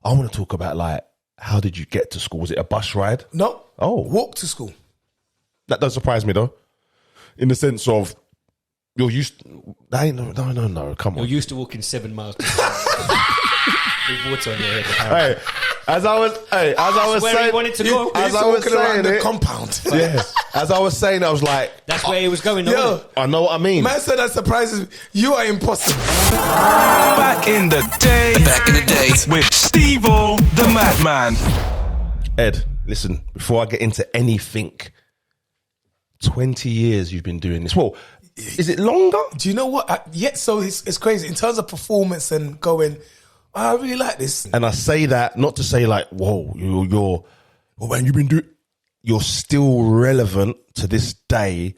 I want to talk about, like, how did you get to school? Was it a bus ride? No. Oh. Walk to school. That does surprise me, though. In the sense of, you're used to... No, come on. You're used to walking 7 miles to school. With water on your head. Hey, as I was where saying... he wanted to go. As I was saying the it... compound. Yeah. As I was saying, I was like... That's where he was going. Yo, I know what I mean. man said that surprises me. You are impossible. Back in the day with Stevo the Madman. Ed, listen, before I get into anything, 20 years you've been doing this. Well, is it longer? Do you know what? So it's crazy. In terms of performance and going, I really like this. And I say that not to say like, whoa, man, you've been doing... You're still relevant to this day.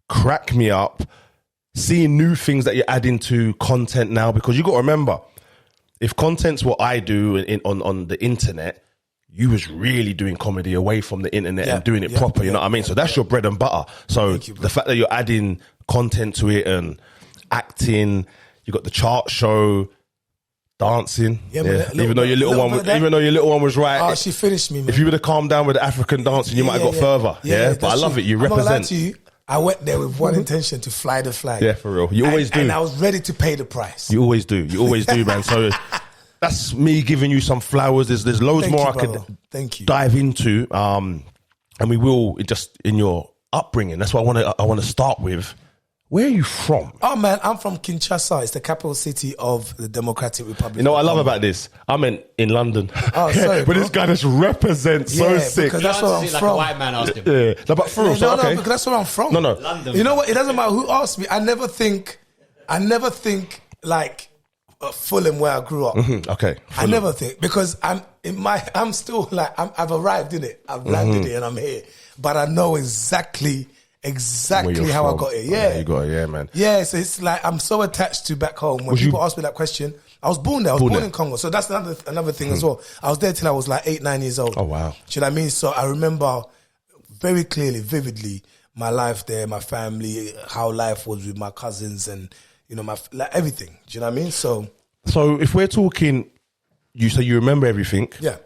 Crack me up. Seeing new things that you're adding to content now, because you got to remember, if content's what I do on the internet, you was really doing comedy away from the internet and doing it proper, you know what I mean? So that's your bread and butter. So the fact that you're adding content to it and acting, you got the chart show, dancing. Even though your little one was right. Oh, she finished me, man. If you would have calmed down with the African dancing, you might have got further. Yeah, but I love it. You I'm not gonna lie represent. to you. I went there with one intention, to fly the flag. Yeah, for real. You always do. And I was ready to pay the price. You always do. You always do, man. So that's me giving you some flowers. There's loads more I could dive into. And we will just in your upbringing. That's what I want to start with. Where are you from? Oh man, I'm from Kinshasa. It's the capital city of the Democratic Republic. You know what I love about this? I meant in London. Oh, sorry, but this guy just represents so sick. Because that's where I'm from. Like a white man asked him. Yeah, no, but for real, No, because that's where I'm from. No. London. You know what? It doesn't matter who asked me. I never think like Fulham, where I grew up. Okay, I never think, because I'm still like I've arrived in it. I've landed it and I'm here. But I know exactly how I got it. Yeah, you got it. Yeah, man. Yeah, so it's like I'm so attached to back home. When people ask me that question, I was born there. I was born in Congo, so that's another thing as well. I was there till I was like 8-9 years old. Oh wow! Do you know what I mean? So I remember very clearly, vividly, my life there, my family, how life was with my cousins, and you know, everything. Do you know what I mean? So if we're talking, you say you remember everything. Yeah.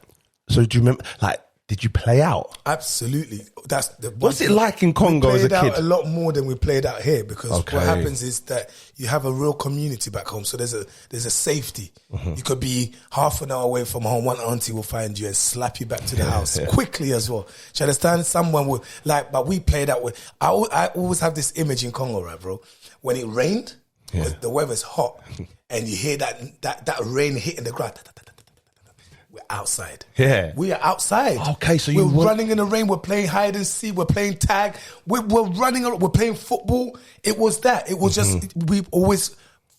So do you remember, like, did you play out? Absolutely. That's the. What's it like in Congo as a kid? We played out a lot more than we played out here, because what happens is that you have a real community back home. So there's a safety. You could be half an hour away from home. One auntie will find you and slap you back to the house quickly as well. Do you understand? Someone would but we played out with. I always have this image in Congo, right, bro? When it rained, the weather's hot, and you hear that rain hitting the ground. We're outside. Yeah. We are outside. Okay, so we're running in the rain. We're playing hide and seek. We're playing tag. We're running around. We're playing football. It was that. It was just, we always,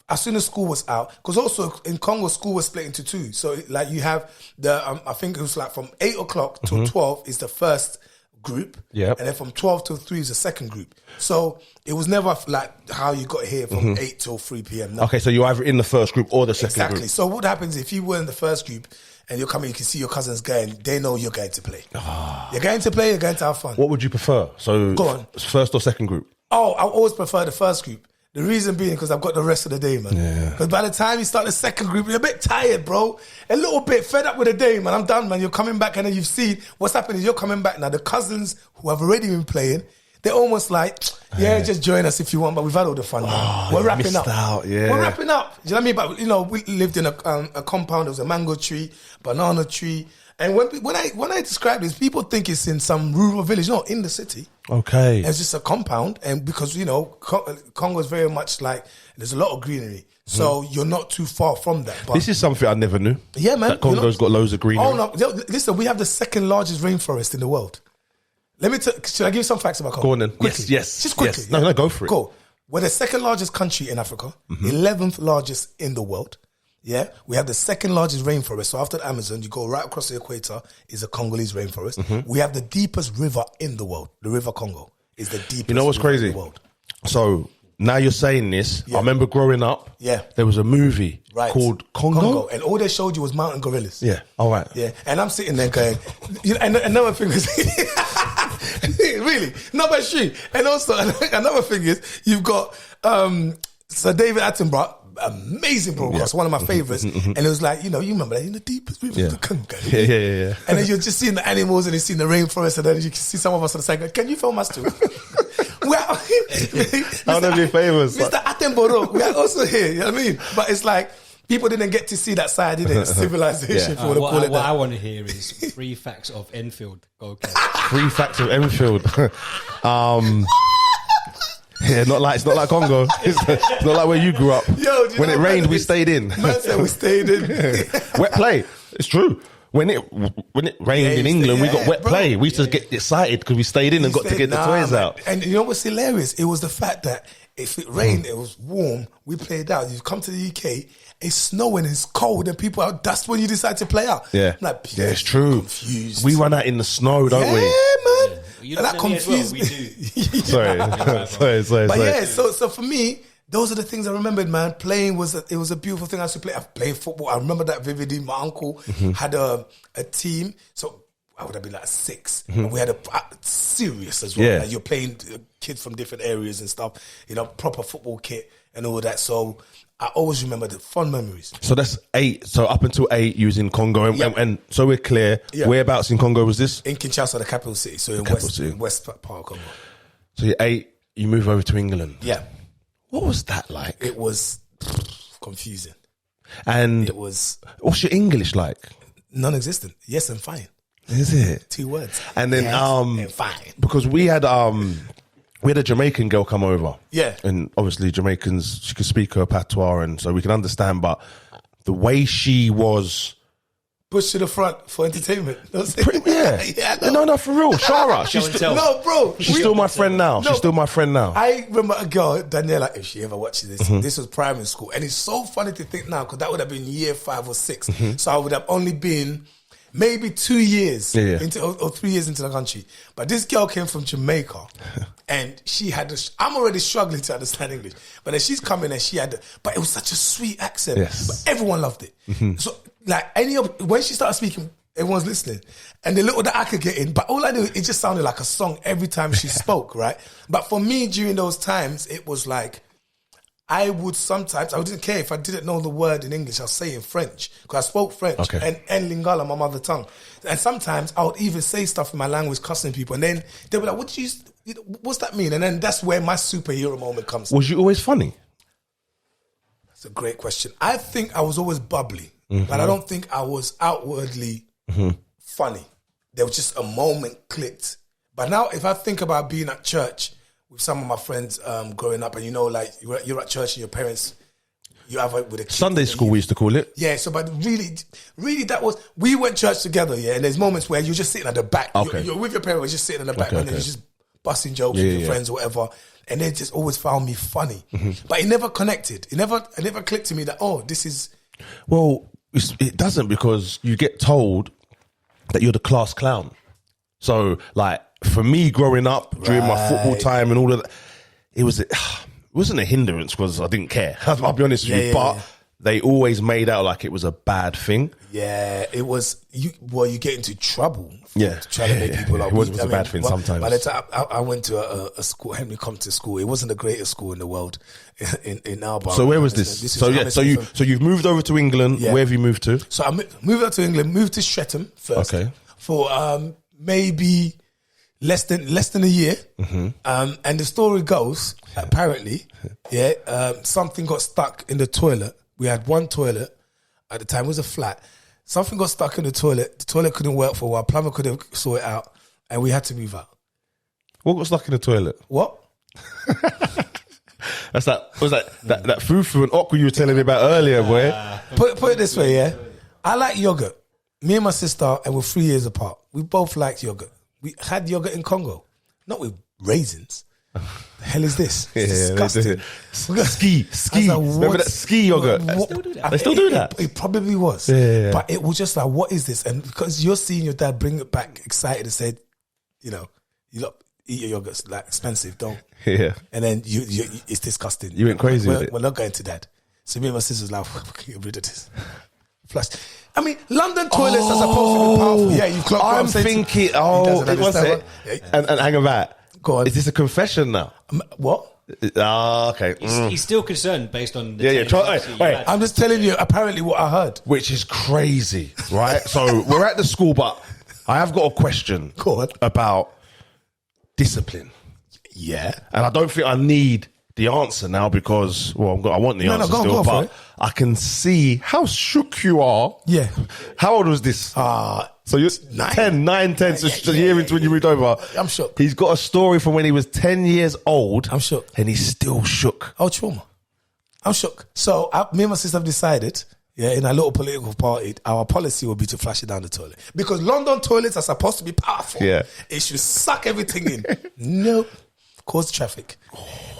as soon as school was out, because also in Congo, school was split into two. So like you have I think it was like from 8 o'clock till 12 is the first group. Yeah. And then from 12 till 3 is the second group. So it was never like how you got here from 8 till 3 p.m. No. Okay, so you're either in the first group or the second group. Exactly. So what happens if you were in the first group and you're coming, you can see your cousins going, they know you're going to play. You're going to play, you're going to have fun. What would you prefer? So go on. First or second group? Oh, I always prefer the first group. The reason being because I've got the rest of the day, man. Yeah. Because by the time you start the second group, you're a bit tired, bro. A little bit fed up with the day, man. I'm done, man. You're coming back and then you've seen what's happening is you're coming back now. The cousins who have already been playing, they're almost like, just join us if you want, but we've had all the fun now. We're wrapping up. We're wrapping up. Do you know what I mean? But, you know, we lived in a compound. There was a mango tree, banana tree. And when I describe this, people think it's in some rural village. No, in the city. Okay. It's just a compound. And because, you know, Congo is very much like, there's a lot of greenery. So you're not too far from that. But this is something I never knew. Yeah, man. That Congo's got loads of greenery. Oh, no. Listen, we have the second largest rainforest in the world. Should I give you some facts about Congo? Go on then. Quickly. Yes. Just quickly. Yes. No, go for it. Go. We're the second largest country in Africa, 11th largest in the world. Yeah, we have the second largest rainforest. So after the Amazon, you go right across the equator is the Congolese rainforest. We have the deepest river in the world. The River Congo is the deepest. You know what's river crazy? in the world. So now you're saying this. I remember growing up. Yeah, there was a movie called Congo, and all they showed you was mountain gorillas. Yeah, all right. Yeah, and I'm sitting there going, you know, and another thing is, really, no, but true. And also another thing is, you've got Sir David Attenborough. amazing broadcast, one of my favorites. And it was like, you remember that in the deepest river of the Congo. Yeah. And then you're just seeing the animals and you're seeing the rainforest, and then you can see some of us on the side. Can you film us too? I'll never be famous. Mr. Attenborough, we are also here. You know what I mean? But it's like people didn't get to see that side, did it? Civilization. What I want to hear is 3 facts of Enfield. Go, okay. 3 facts of Enfield. Yeah, it's not like Congo. It's not like where you grew up. Yo, when it rained, we stayed in. Man said we stayed in. Wet play. It's true. When it rained in England, we got wet play. We used to get excited because we stayed in and got to get the toys out. And you know what's hilarious? It was the fact that if it rained, it was warm, we played out. You come to the UK, it's snowing, it's cold, and people out. That's when you decide to play out. Yeah, it's true. Confused. We run out in the snow, don't we? Yeah, man. You And that confused me. We do. Sorry. But yeah, so for me, those are the things I remembered, man. Playing was a beautiful thing. I used to play. I played football. I remember that vividly. My uncle had a team, so I would have been like 6, and we had a serious as well. Yeah. Like you're playing kids from different areas and stuff. Proper football kit and all that. So I always remember the fun memories. So that's 8. So up until 8, you was in Congo, and so we're clear. Yeah. Whereabouts in Congo was this? In Kinshasa, the capital city. So in West part of Congo. So you're 8. You move over to England. Yeah. What was that like? It was confusing. And it was. What's your English like? Non-existent. Yes and fine. Is it 2 words? And then yes and fine. Because we had a Jamaican girl come over. Yeah. And obviously Jamaicans, she could speak her patois, and so we can understand. But the way she was pushed to the front for entertainment. Yeah, no, for real. Shara, no, bro. She's still my friend now. She's still my friend now. I remember a girl, Daniela, if she ever watches this, this was primary school. And it's so funny to think now, because that would have been year 5 or 6. So I would have only been maybe 2 years into, or 3 years into the country. But this girl came from Jamaica, and she had I'm already struggling to understand English. But then she's coming and she had, but it was such a sweet accent. Yes. But everyone loved it. So like when she started speaking, everyone's listening. And the little that I could get in, but all I knew, it just sounded like a song every time she spoke, right? But for me, during those times, it was like, I didn't care if I didn't know the word in English, I'll say in French, because I spoke French and Lingala, my mother tongue. And sometimes I would even say stuff in my language, cussing people, and then they'd be like, what's that mean? And then that's where my superhero moment comes. Was you always funny? That's a great question. I think I was always bubbly, but I don't think I was outwardly funny. There was just a moment clicked. But now if I think about being at church with some of my friends growing up, and like you're at church and your parents, you have it with a kid. Sunday school, we used to call it. Yeah, so but really that was, we went to church together, and there's moments where you're just sitting at the back. Okay. You're with your parents, just sitting in the back, and then you're just busting jokes with your friends or whatever, and they just always found me funny. But it never connected. It never clicked to me that, this is... Well, it doesn't, because you get told that you're the class clown. So, like, for me growing up during my football time and all of that, it wasn't a hindrance because I didn't care. I'll be honest with you. But they always made out like it was a bad thing. Yeah, it was. You get into trouble. Trying to make people like. It was a bad thing sometimes. By the time I went to a school, Henry Compton School, it wasn't the greatest school in the world in Alba. So where was this? So you've moved over to England. Yeah. Where have you moved to? So I moved out to England. Moved to Streatham first. Okay. For maybe less than a year. And the story goes, apparently, something got stuck in the toilet. We had one toilet at the time. It was a flat. Something got stuck in the toilet. The toilet couldn't work for a while. Plumber couldn't sort it out, and we had to move out. What got stuck in the toilet? What? That's that fufu and okra you were telling me about earlier, boy. Put it this way, I like yogurt. Me and my sister, and we're 3 years apart. We both liked yogurt. We had yogurt in Congo, not with raisins. The hell is this? It's disgusting. Ski. Remember that ski yogurt? They still do that. It probably was. Yeah. But it was just like, what is this? And because you're seeing your dad bring it back excited and said, you lot eat your yogurt, it's like expensive, don't. Yeah. And then you it's disgusting. You went crazy with it. We're not going to that. So me and my sister's like, get rid of this. Flush. I mean, London toilets are supposed to be powerful. Yeah, you've clocked I'm thinking, what's it? And hang about. Go on. Is this a confession now? What? Okay. He's still concerned based on the Wait. I'm just telling you, apparently what I heard. Which is crazy, right? So we're at the school, but I have got a question about discipline. Yeah. And I don't think I need the answer now because, I want the answer still, but I can see how shook you are. Yeah. How old was this? So you're 9, 10, so a year into when you moved over. I'm shook. He's got a story from when he was 10 years old. I'm shook. And he's still shook. Oh, trauma. I'm shook. So me and my sister have decided, in a little political party, our policy will be to flush it down the toilet. Because London toilets are supposed to be powerful. Yeah. It should suck everything in. Nope. Cause traffic.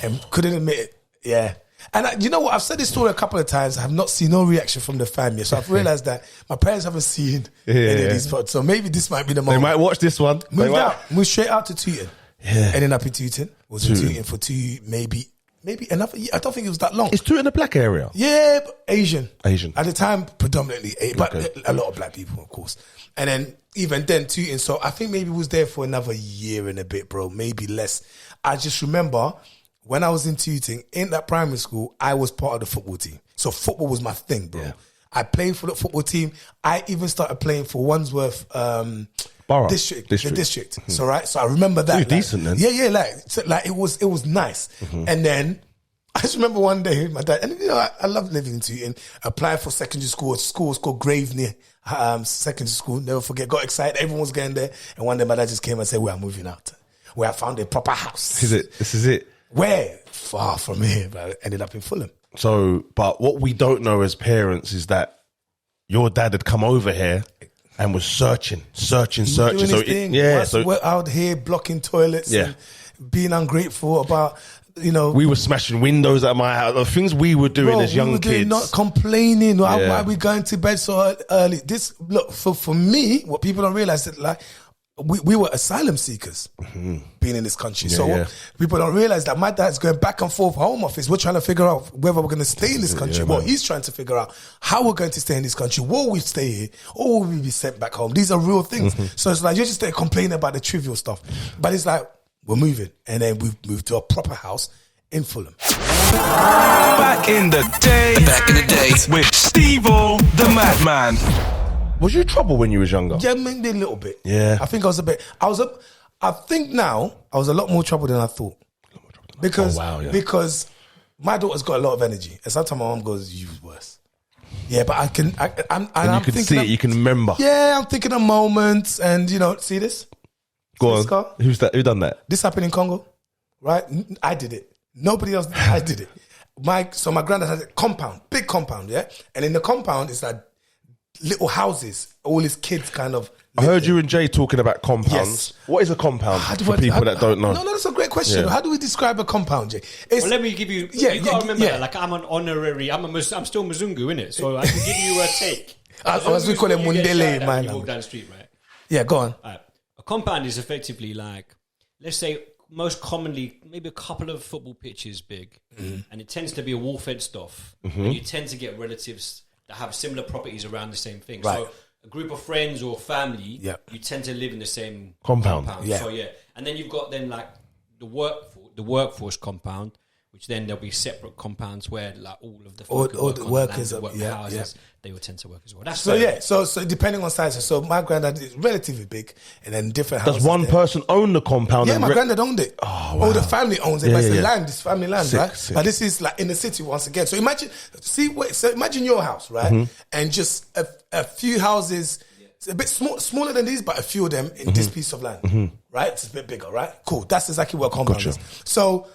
And couldn't admit it. Yeah. And you know what? I've said this story a couple of times. I have not seen no reaction from the family. So I've realized that my parents haven't seen any of these photos. So maybe this might be the moment. They might watch this one. Moved straight out to Tooting. Yeah. Ended up in Tooting. Was in Tooting for maybe another year. I don't think it was that long. Is Tooting a black area? Yeah, but Asian. At the time, predominantly, but a lot of black people, of course. And then even then, Tooting. So I think maybe was there for another year and a bit, bro. Maybe less. I just remember when I was in Tooting, in that primary school, I was part of the football team. So football was my thing, bro. Yeah. I played for the football team. I even started playing for Wandsworth district. The district. Mm-hmm. So I remember that. You're decent then. Yeah. It was nice. Mm-hmm. And then I just remember one day my dad, and I love living in Tooting, applied for secondary school. A school was called Graveney Secondary School. Never forget. Got excited. Everyone was going there. And one day my dad just came and said, "We are moving out. Where I found a proper house." This is it. Where? Far from here, but I ended up in Fulham. So, but what we don't know as parents is that your dad had come over here and was searching. So, we're out here blocking toilets and being ungrateful about, we were smashing windows at my house. The things we were doing as young kids. Not complaining. Why are we going to bed so early? For me, what people don't realize is that we were asylum seekers being in this country. What people don't realize that my dad's going back and forth home office. We're trying to figure out whether we're going to stay in this country. He's trying to figure out how we're going to stay in this country. Will we stay here or will we be sent back home? These are real things. So it's like, you're just there complaining about the trivial stuff. But it's like, we're moving. And then we've moved to a proper house in Fulham. Back in the day with Stevo the Madman. Was you trouble when you was younger? Yeah, maybe a little bit. Yeah. I think I was a bit. I think now I was a lot more trouble than I thought. Because my daughter's got a lot of energy. And sometimes my mom goes, "You worse." Yeah, but I'm you can see it, you can remember. Yeah, I'm thinking of moments and, see this? Go on. Who's that? Who done that? This happened in Congo, right? I did it. Nobody else, I did it. So my granddad had a compound, big compound, yeah? And in the compound, it's like little houses, all his kids kind of. I heard you and Jay talking about compounds. Yes. What is a compound for people that don't know? No, that's a great question. Yeah. How do we describe a compound, Jay? Let me give you. You got to remember, I'm an honorary. I'm still Mzungu, innit? So I can give you a take. As we call it, Mundele, man. You walk down the street, right? Yeah, go on. Right. A compound is effectively like, let's say, most commonly maybe a couple of football pitches big, and it tends to be a wall-fed stuff, and you tend to get relatives that have similar properties around the same thing. Right. So a group of friends or family, you tend to live in the same compound. Yeah. So and then you've got like the workforce compound, which then there'll be separate compounds where like all of the workers houses, they will tend to work as well. That's so depending on size. So my granddad is relatively big, and then different houses. Does one person own the compound? Yeah, my granddad owned it. Oh, wow. All the family owns it, but it's the land, it's family land, right? But this is like in the city once again. So imagine your house, right? And just a few houses. It's a bit smaller than these, but a few of them in this piece of land, right? It's a bit bigger, right? Cool. That's exactly what a compound is. So.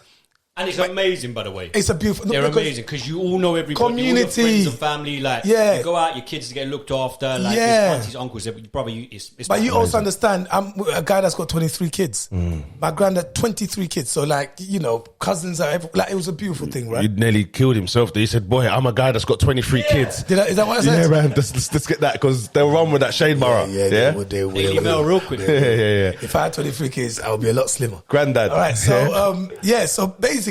And it's amazing, by the way. It's a beautiful. They're amazing because you all know everybody, community, all your friends and family. Like, you go out, your kids get looked after. Like, aunties, uncles, brother. But you also understand, I'm a guy that's got 23 kids. My granddad, 23 kids. So, cousins are it was a beautiful thing, right? He nearly killed himself. He said, "Boy, I'm a guy that's got 23 kids." Is that what I said? Yeah, man. Let's get that because they'll run with that shade Borough. They will real quick. Yeah. If I had 23 kids, I would be a lot slimmer. Granddad. All right. So, so basically.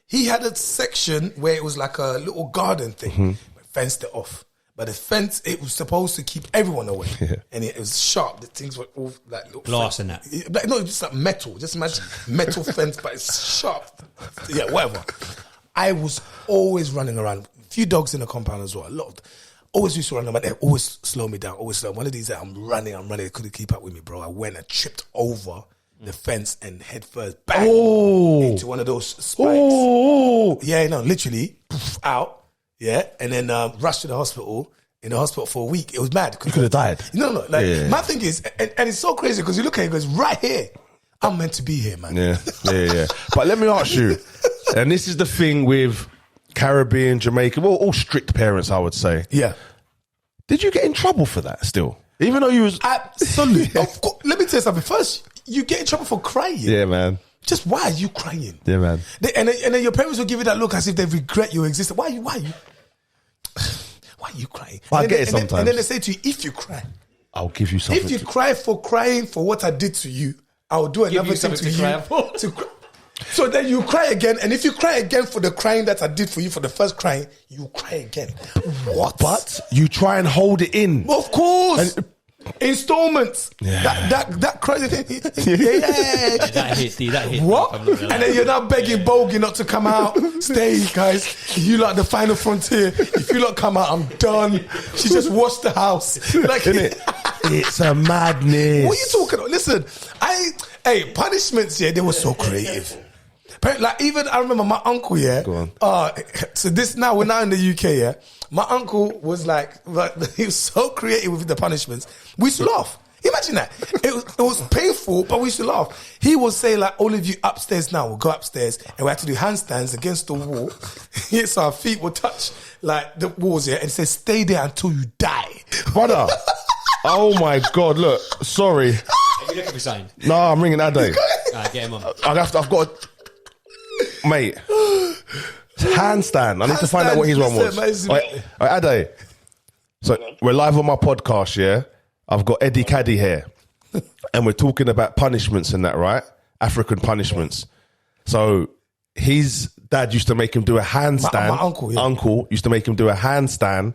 He had a section where it was like a little garden thing, fenced it off. But the fence, it was supposed to keep everyone away. And it was sharp. The things were all like... Glass and that. Like, no, just like metal. Just imagine metal fence, but it's sharp. Yeah, whatever. I was always running around. A few dogs in the compound as well. A lot of... Always used to run around. They always slow me down. Always slow. One of these, I'm running. They couldn't keep up with me, bro. I went and tripped over the fence and head first, bang, into one of those spikes. Yeah, no, literally, out. Yeah, and then rushed to the hospital. In the hospital for a week. It was mad. You could have died. No. Like my thing is, and it's so crazy because you look at it, it goes right here. I'm meant to be here, man. Yeah. But let me ask you, and this is the thing with Caribbean, Jamaica, well, all strict parents, I would say. Yeah. Did you get in trouble for that still? Even though you was... Absolutely. Of course. Let me tell you something. First, you get in trouble for crying. Yeah, man. Just why are you crying? Yeah, man. And then your parents will give you that look as if they regret your existence. Why are you crying? I get it sometimes. And then they say to you, if you cry, I'll give you something. if you cry for crying for what I did to you, I'll do another thing to you. So then you cry again, and if you cry again for the crying that I did for you for the first crying, you cry again. What? But you try and hold it in. Of course. Installments. Yeah. That crazy thing. That hit. What? And then you're now begging Bogey not to come out. Stay, guys. You like the final frontier. If you not come out, I'm done. She just washed the house. Like, Innit? It's a madness. What are you talking about? Listen, punishments, they were so creative. Like, even I remember my uncle, Go on. So this now, we're now in the UK, my uncle was like, he was so creative with the punishments. We used to laugh. Imagine that. It was painful, but we used to laugh. He would say, like, all of you upstairs now, we'll go upstairs, and we have to do handstands against the wall. So our feet will touch, like, the walls, and it says, stay there until you die. Brother. Oh my God, look, sorry. Are you looking for something? No, I'm ringing Ade. Get him on. I've got mate, handstand. I need to find out what his one was. Ade. So we're live on my podcast, yeah? I've got EDDIE KADI here. And we're talking about punishments and that, right? African punishments. So his dad used to make him do a handstand. My uncle used to make him do a handstand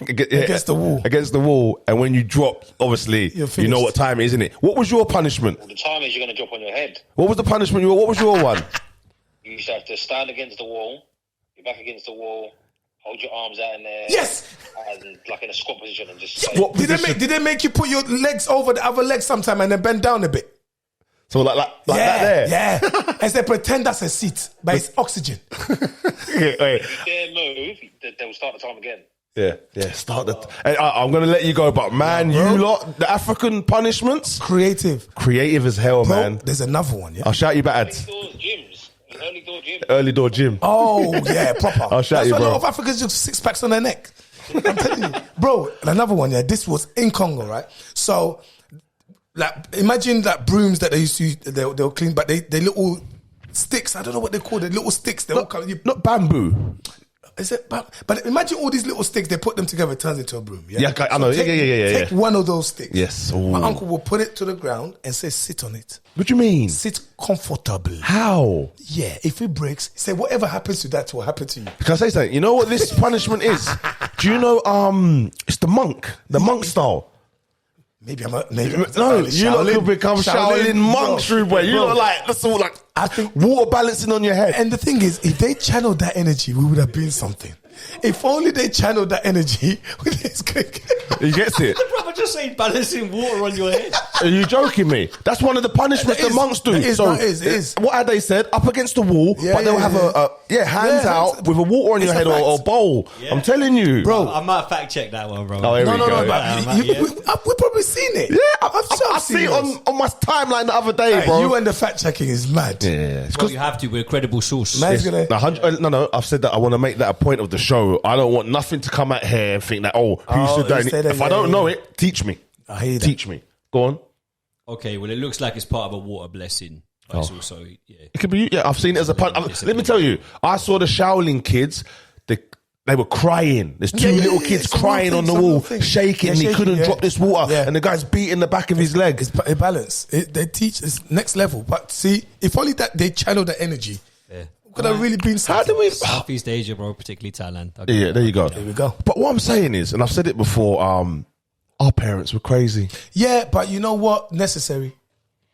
against the wall. Against the wall. And when you drop, obviously, you know what time it is, isn't it? What was your punishment? Well, the time is you're going to drop on your head. What was the punishment? What was your one? You used to have to stand against the wall, your back against the wall, hold your arms out in there. Yes! And like in a squat position and just... Did they make you put your legs over the other leg sometime and then bend down a bit? So like that there? Yeah. And they pretend that's a seat, but it's oxygen. If they move, they will start the time again. Yeah, start the... Hey, I'm going to let you go, but man, you lot, the African punishments... Creative as hell, bro, man. There's another one, yeah? I'll shout you back. Early door gym. Oh, yeah, proper. I'll shout you, bro. A lot of Africans just 6 packs on their neck. I'm telling you. Bro, another one, yeah, this was in Congo, right? So, like, imagine that brooms that they used to, they'll clean, but they little sticks, I don't know what they're called, the little sticks. Not bamboo. Is it? But imagine all these little sticks, they put them together, it turns into a broom. Yeah, I know. Take one of those sticks. Yes. Ooh. My uncle will put it to the ground and say, sit on it. What do you mean? Sit comfortably. How? Yeah, if it breaks, say whatever happens to that will happen to you. Can I say something? You know what this punishment is? Do you know, it's the monk style. Maybe no, you lot could become Shaolin monks, boy. You lot like, that's all like, I think water balancing on your head. And the thing is, if they channeled that energy, we would have been something. If only they channeled that energy with this cake. He gets it. The brother just saying balancing water on your head. Are you joking me? That's one of the punishments the monks do. It is. What they said, up against the wall, but they'll have hands out with a water on your head or a bowl. Yeah. I'm telling you. Bro, I might fact check that one, bro. Oh, here we go. We've probably seen it. Yeah, I've seen it on my timeline the other day, bro. You and the fact checking is mad. Yeah. Well, you have to with a credible source. No, I've said that I want to make that a point of the show. I don't want nothing to come out here and think that, who said that? If I don't know it, teach me. I hear that. Teach me. Go on. Okay, well, it looks like it's part of a water blessing. But it's also, It could be, I've seen it as a pun. Let me tell you, I saw the Shaolin kids, they were crying. There's two little kids crying on the wall, shaking, and he couldn't drop this water. Yeah. And the guy's beating the back of his leg. It's a balance. They teach, it's next level. But see, if only that they channel that energy, Could have really been How something. do we? Southeast Asia, bro, particularly Thailand. Yeah, there you go. There we go. But what I'm saying is, and I've said it before, our parents were crazy. Yeah, but you know what? Necessary.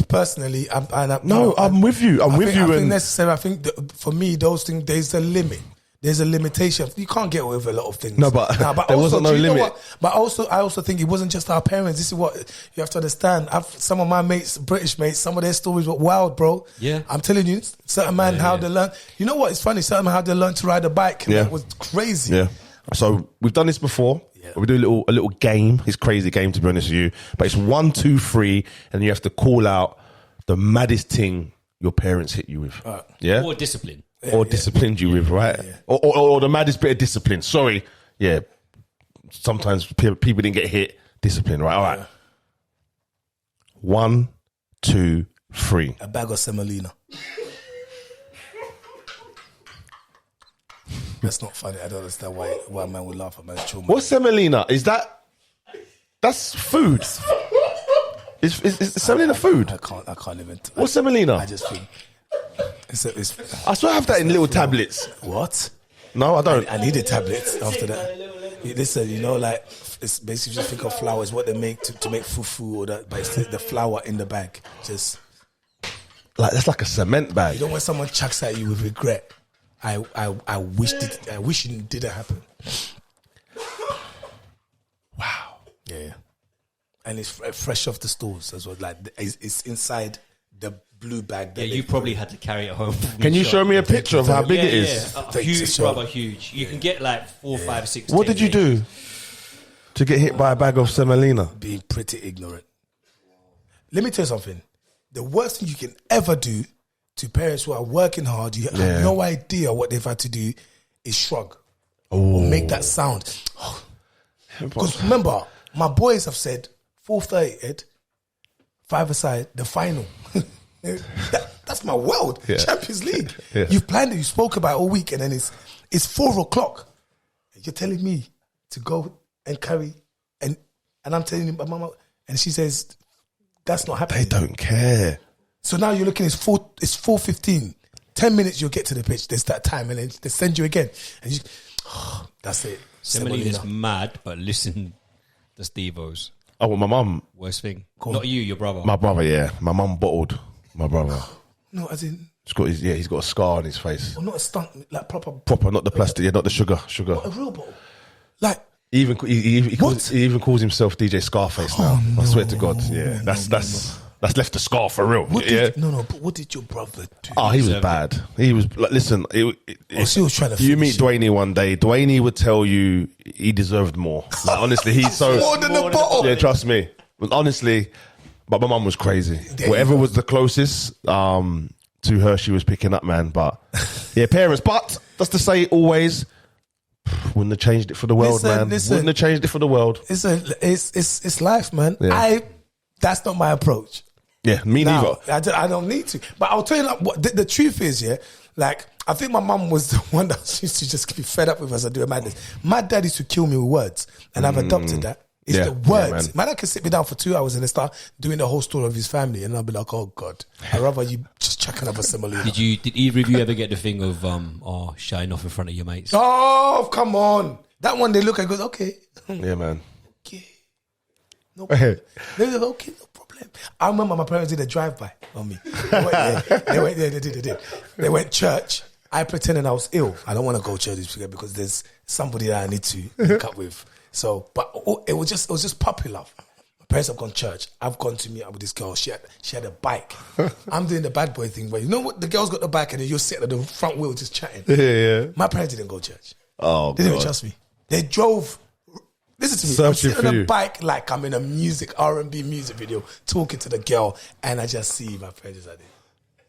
Personally, I'm with you. I'm with you. I think And necessary. I think for me, those things, there's a limit. There's a limitation. You can't get away with a lot of things. No, but there wasn't no do you know limit. what? But I also think it wasn't just our parents. This is what you have to understand. Some of my mates, British mates, some of their stories were wild, bro. Yeah. I'm telling you, certain man how they learn. You know what? It's funny. Certain man how they learn to ride a bike. Yeah. That was crazy. Yeah. So we've done this before. Yeah. We do a little game. It's a crazy game, to be honest with you. But it's 1, 2, 3, and you have to call out the maddest thing your parents hit you with. Yeah. Or discipline. Or disciplined you with, right? Yeah. Or the maddest bit of discipline. Sorry. Yeah. Sometimes people didn't get hit. Discipline, right? All right. 1, 2, 3. A bag of semolina. That's not funny. I don't understand why a man would laugh at man's children. What's semolina? That's food? Is semolina food? I can't even. What's semolina? I just think it's I swear I have that in little tablets. what? No, I don't. I needed tablets after that. Listen, you know, like it's basically just think of flour is what they make to make fufu or that, but it's the flour in the bag. Just Like that's like a cement bag. you know when someone chucks at you with regret. I wish it didn't happen. Wow. Yeah, and it's fresh off the stores as well. Like it's inside the blue bag. Yeah, you probably had to carry it home. Can you show me a picture of how big it is? Yeah. Huge, brother, huge. You can get like 4, 5, 6. What did you do to get hit by a bag of semolina? Being pretty ignorant. Let me tell you something. The worst thing you can ever do to parents who are working hard, you have no idea what they've had to do, is shrug or make that sound. Because remember, my boys have said 4:30, Ed, 5-a-side, the final. That's my world. Yeah. Champions League. Yeah. You've planned it. You spoke about it all week, and then it's 4:00. You're telling me to go and carry, and I'm telling you, my mama, and she says that's not happening. They don't care. So now you're looking. It's 4:15. 10 minutes, you'll get to the pitch. There's that time, and then they send you again, and you. That's it. Semolina's Semolina. mad, but listen, the Stevos. Oh, well, my mum, Worst thing. Not you, your brother. my brother, yeah. My mum bottled my brother. No, as in, He's got a scar on his face. well, not a stunt, like proper, Proper, not the plastic, not the sugar. a real bottle. Like, He even calls himself DJ Scarface now. Oh, I swear to God. Yeah, that's left the scar for real. what yeah. did, no, but what did your brother do? Oh, he was bad. He was like, listen. She was trying to You finish meet Dwayne one day. Dwayne would tell you he deserved more. Like, honestly, he's so more than a bottle. Yeah, trust me. But honestly, but my mum was crazy. Whatever was the closest to her, she was picking up, man. But yeah, parents. But that's to say, always wouldn't have changed it for the world, man. Wouldn't have changed it for the world. It's life, man. Yeah. That's not my approach. Yeah, me neither. I don't need to. But I'll tell you what the truth is, yeah. Like, I think my mum was the one that used to just be fed up with us and do a madness. My dad used to kill me with words, and I've adopted that. It's Yeah, the words. yeah, man. Dad can sit me down for 2 hours and then start doing the whole story of his family, and I'll be like, oh God, I'd rather you just chuck another semolina. Did either of you ever get the thing of shine off in front of your mates? Oh, come on. That one they look at goes, okay. Yeah, man. Okay. No problem. They were okay, no problem. I remember my parents did a drive-by on me. They did. They went church. I pretended I was ill. I don't want to go to church this weekend because there's somebody that I need to link up with. So, but it was just puppy love. My parents have gone to church. I've gone to meet up with this girl. She had a bike. I'm doing the bad boy thing where, you know what? The girl's got the bike and then you're sitting at the front wheel just chatting. Yeah. My parents didn't go to church. Oh, They didn't God. trust me. They drove. Listen to me. Searching I'm sitting for on a you. bike like I'm in a R&B music video talking to the girl, and I just see my parents like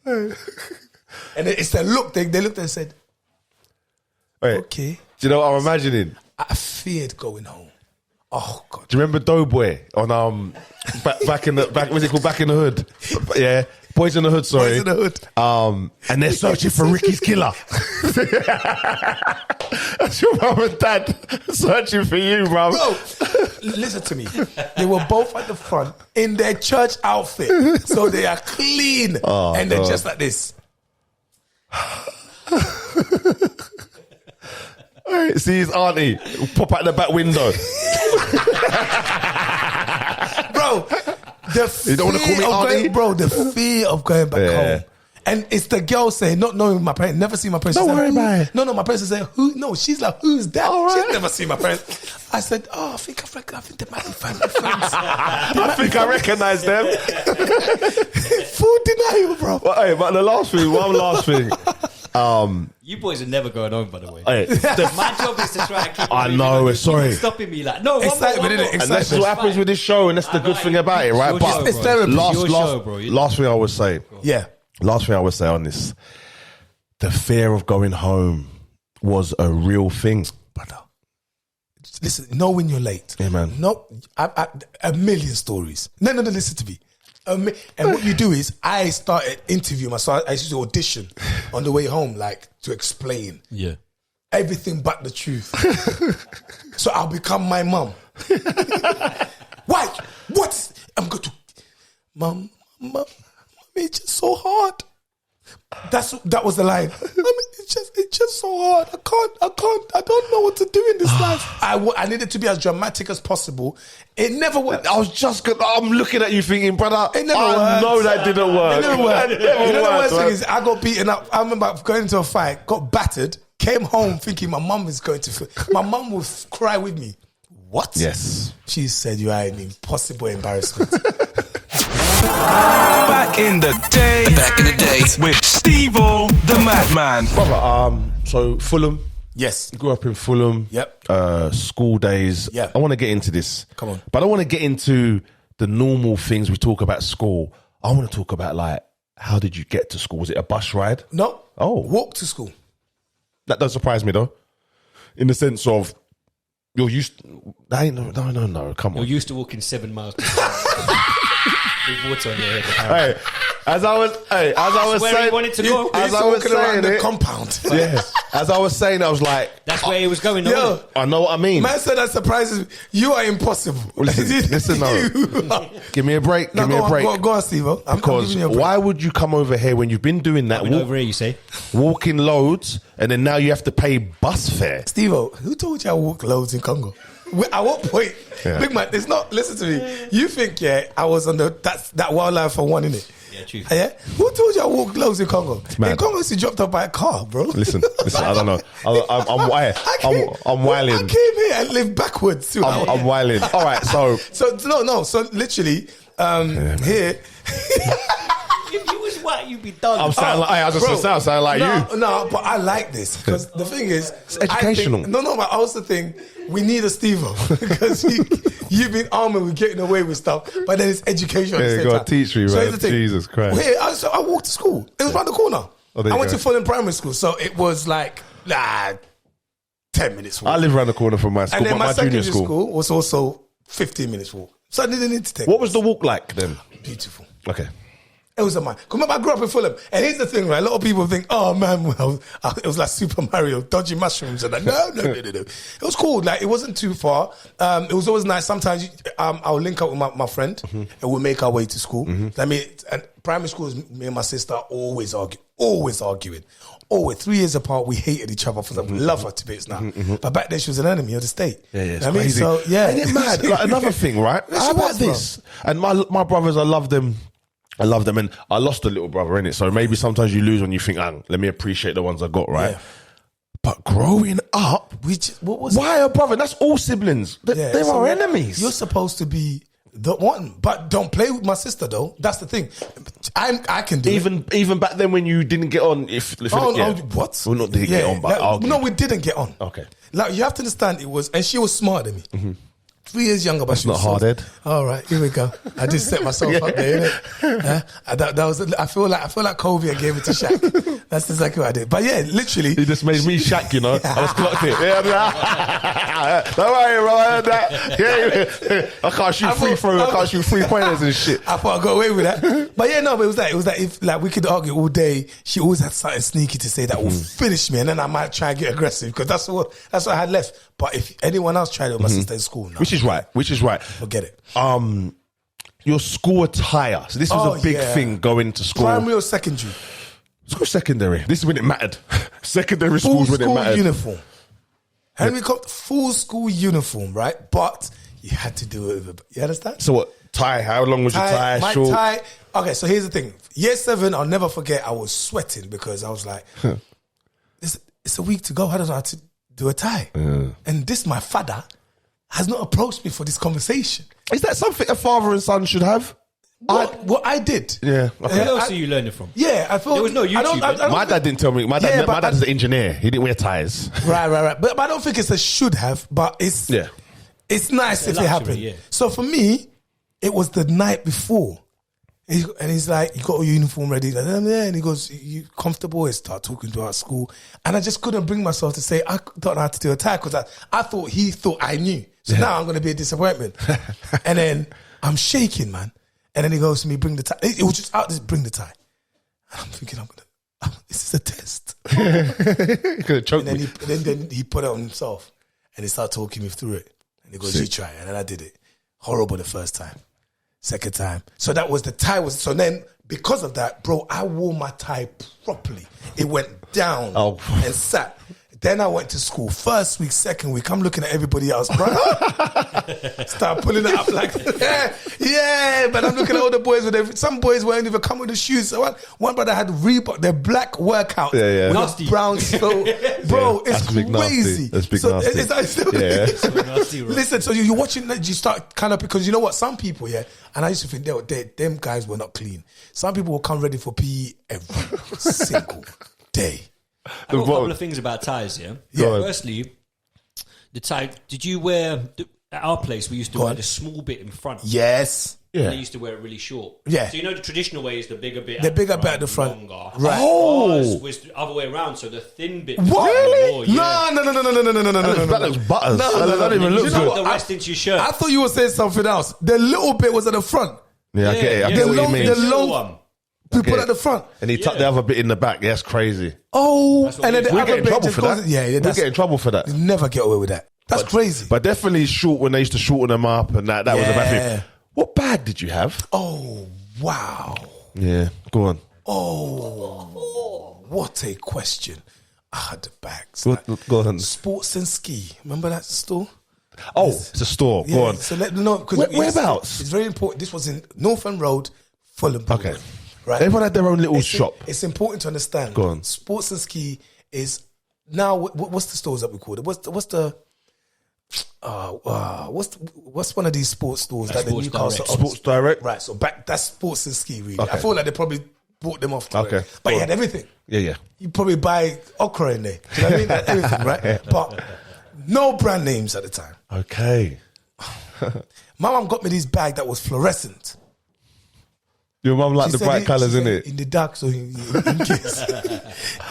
this. And it's the look. They looked and said, Wait, okay. do you know what I'm imagining? I feared going home. Oh, God. Do you remember Doughboy on back in the what's it called? Back in the Hood? Yeah, Boys in the Hood. Sorry, Boys in the Hood. And they're searching for Ricky's killer. That's your mum and dad searching for you, bro. Bro, listen to me. They were both at the front in their church outfit. So they are clean. Oh, and they're God. just like this. Hey, see his auntie pop out the back window. Bro, You don't want to call me auntie? the fear of going back home. And it's the girl saying, not knowing my parents, never seen my parents. Don't worry about it. No, my parents are saying, who? No, she's like, who's that? All right. She's never seen my parents. I said, I think they might be family friends. I think I recognise them. Full denial, bro. But, hey, but the last thing, one last thing. You boys are never going home, by the way. Hey, My job is to try and keep. I know, sorry. Stopping me like no. Excitement, innit? and that's what happens with this show, and that's the good thing about it, right? Your But show, it's bro. therapy. last thing I would say. Yeah. Last thing I would say on this, the fear of going home was a real thing. Brother, listen, know when you're late. Yeah, man. No, a million stories. No, listen to me. And what you do is, I started interviewing myself. I used to audition on the way home, like, to explain everything but the truth. So I'll become my mum. Why? What? I'm going to, Mum, it's just so hard. That was the line. It's just so hard. I don't know what to do in this life. I needed to be as dramatic as possible. It never worked. I'm looking at you thinking, brother, It never I worked. know that didn't work. It never worked. That never You know the worked, worst thing man. is, I got beaten up. I remember going into a fight, got battered, came home thinking my mum is going to. My mum would cry with me. What? Yes. She said you are an impossible embarrassment. Back in the day with Stevo the Madman. Brother, so Fulham, Yes. grew up in Fulham. Yep. School days. Yeah. I want to get into this. Come on. But I don't want to get into the normal things we talk about school. I want to talk about, like, how did you get to school? Was it a bus ride? No. Oh. Walk to school. That does surprise me, though. In the sense of, you're used to, no, come on. You're used to walking 7 miles. With water on your head. Hey, as I was where saying, he wanted to go. as He's I was walking around saying the it, compound. yeah, as I was saying, I was like, That's where he was going. Yo, I know what I mean. man said that surprises me. You are impossible. Listen, no. Give me a break. Give me a break. Go on, Steve. I'm Because giving you a break. why would you come over here when you've been doing that, over here, you say? walking loads, and then now you have to pay bus fare? Steve-O, who told you I walk loads in Congo? At what point? Yeah. Big man, it's not, listen to me. You think, I was on that wildlife for one, innit? Yeah, true. Yeah? Who told you I walk loads in Congo? mad. In Congo, you dropped up by a car, bro. Listen, I don't know. I'm I wilding. came here and lived backwards. Too. I'm wilding. All right, so So literally, here. If you was white, you'd be done. I'm sounding like, I was just Bro, sound like you. No, but I like this because the thing is, it's educational. But I also think we need a Steve-O because you've been armored with getting away with stuff, but then it's education. Yeah, at the same gotta time. teach me, So man. here's the thing. Jesus Christ. Here, I walked to school. It was around the corner. Oh, there I you went go. to Fulham Primary School, so it was like 10 minutes walk. I live around the corner from my school, and then but my my junior secondary school. school was also 15 minutes walk. So I didn't need to take. What was the walk like then? Beautiful. Okay. It was a man. Remember, I grew up in Fulham. And here's the thing, right? A lot of people think, oh man, well, it was like Super Mario, dodging mushrooms. And like, no. It was cool. Like, it wasn't too far. It was always nice. Sometimes I'll link up with my friend and we'll make our way to school. I mean, and primary school is me and my sister always arguing. Always 3 years apart, we hated each other. For we love her to bits now. But back then, she was an enemy of the state. Yeah, it's I mean, crazy. so, yeah. Ain't it mad? Like, another thing, right? How about was, bro. this? And my brothers, I love them, and I lost a little brother in it. So maybe sometimes you lose when you think, let me appreciate the ones I got, right? Yeah. But growing up, What was why a brother? That's all siblings. Yeah, They so are enemies. You're supposed to be the one, but don't play with my sister though. That's the thing. I can do it. Even back then when you didn't get on, What? We not didn't get on, but argued. no, we didn't get on. Okay. Like you have to understand, it was, and she was smarter than me. 3 years younger, but That's she was not hard, Ed. All right, here we go. I just set myself up there, innit? That was. I feel like Kobe and gave it to Shaq. That's exactly what I did. But yeah, literally, He just made me Shaq, you know. I was clocked it. Yeah, don't worry, bro. I heard that. Yeah. I can't shoot free throw. I can't shoot 3-pointers and shit. I thought I got away with that. But yeah, no, but it was that if like we could argue all day, she always had something sneaky to say that will finish me, and then I might try and get aggressive because that's what I had left. But if anyone else tried it with my sister in school, no, Which is right. forget it. Your school attire. So this was a big yeah. thing going to school. Primary or secondary? Let's go secondary. This is when it mattered. Secondary schools when it mattered. Uniform. Henry Cox, full school uniform, right? But you had to do it with you understand? So what? Tie? How long was your tie? My Short? tie. Okay, so here's the thing. Year 7, I'll never forget. I was sweating because I was like, it's a week to go. How do I have to do a tie? And this, my father, has not approached me for this conversation. Is that something a father and son should have? What I did. Yeah. Who else are you learning from? Yeah, I thought There was no YouTube. I don't My dad didn't tell me. My dad's an engineer. He didn't wear ties. Right. But I don't think it's a should have. But it's it's nice if it happened. Yeah. So for me, it was the night before. And he's like, you got your uniform ready? Like, yeah. And he goes, you comfortable? And start talking to our school. And I just couldn't bring myself to say, I don't know how to do a tie because I thought he thought I knew. So now I'm going to be a disappointment. And then I'm shaking, man. And then he goes to me, bring the tie. It was just out, just bring the tie. And I'm thinking, this is a test. He could have choked And me. then he put it on himself. And he started talking me through it. And he goes, you try it. And then I did it. Horrible the first time. Second time. So that was the tie. So then, because of that, bro, I wore my tie properly. It went down and sat. Then I went to school. First week, second week, I'm looking at everybody else, bro. Start pulling it up like, yeah. But I'm looking at all the boys with some boys weren't even come with the shoes. So one brother had Reebok, their black workout with Nasty. a brown sole. Bro, it's big crazy. Nasty. That's big so nasty. Listen, so you're watching that, you start kind of, because you know what, some people, and I used to think them guys were not clean. Some people will come ready for PE every single day. I've got a couple of things about ties, Firstly, the tie, did you wear, at our place, we used to wear the small bit in front. Yes. And they used to wear it really short. Yeah. So you know the traditional way is the bigger bit The bigger bit at the front. Longer. Right. Ours was the other way around, so the thin bit. What? Really? No. That looks butters. That don't even look You know good. the rest into your shirt. I thought you were saying something else. The little bit was at the front. Yeah, I get it. I Yeah. get what you mean. The long one. you put at the front. And he tucked the other bit in the back. Yeah, that's crazy. Oh, what and then the We other get in bit trouble just for goes. that. Yeah, We that's, get in trouble for that. you never get away with that. That's crazy. But definitely short when they used to shorten them up and that was a bad Yeah. thing. What bag did you have? Oh, wow. Yeah, go on. Oh, what a question. I had the bags. Go on. Sports and Ski. Remember that store? Oh, it's a store. Go on. So let me know. Whereabouts? It's very important. This was in Northern Road, Fulham. Okay. Right. Everyone had their own little shop. It's important to understand. Go on. Sports and Ski is now. What's the stores that we call it? What's one of these sports stores that the Sports Newcastle Direct. Sports Direct. Right. So that's Sports and Ski. Really, Okay. I feel like they probably bought them off. Okay. But Go you on. had everything. Yeah. You probably buy okra in there. Do you know what I mean? Like everything, right? But no brand names at the time. Okay. My mum got me this bag that was fluorescent. Your mum liked She the said bright colours, she said innit? in the dark, so in case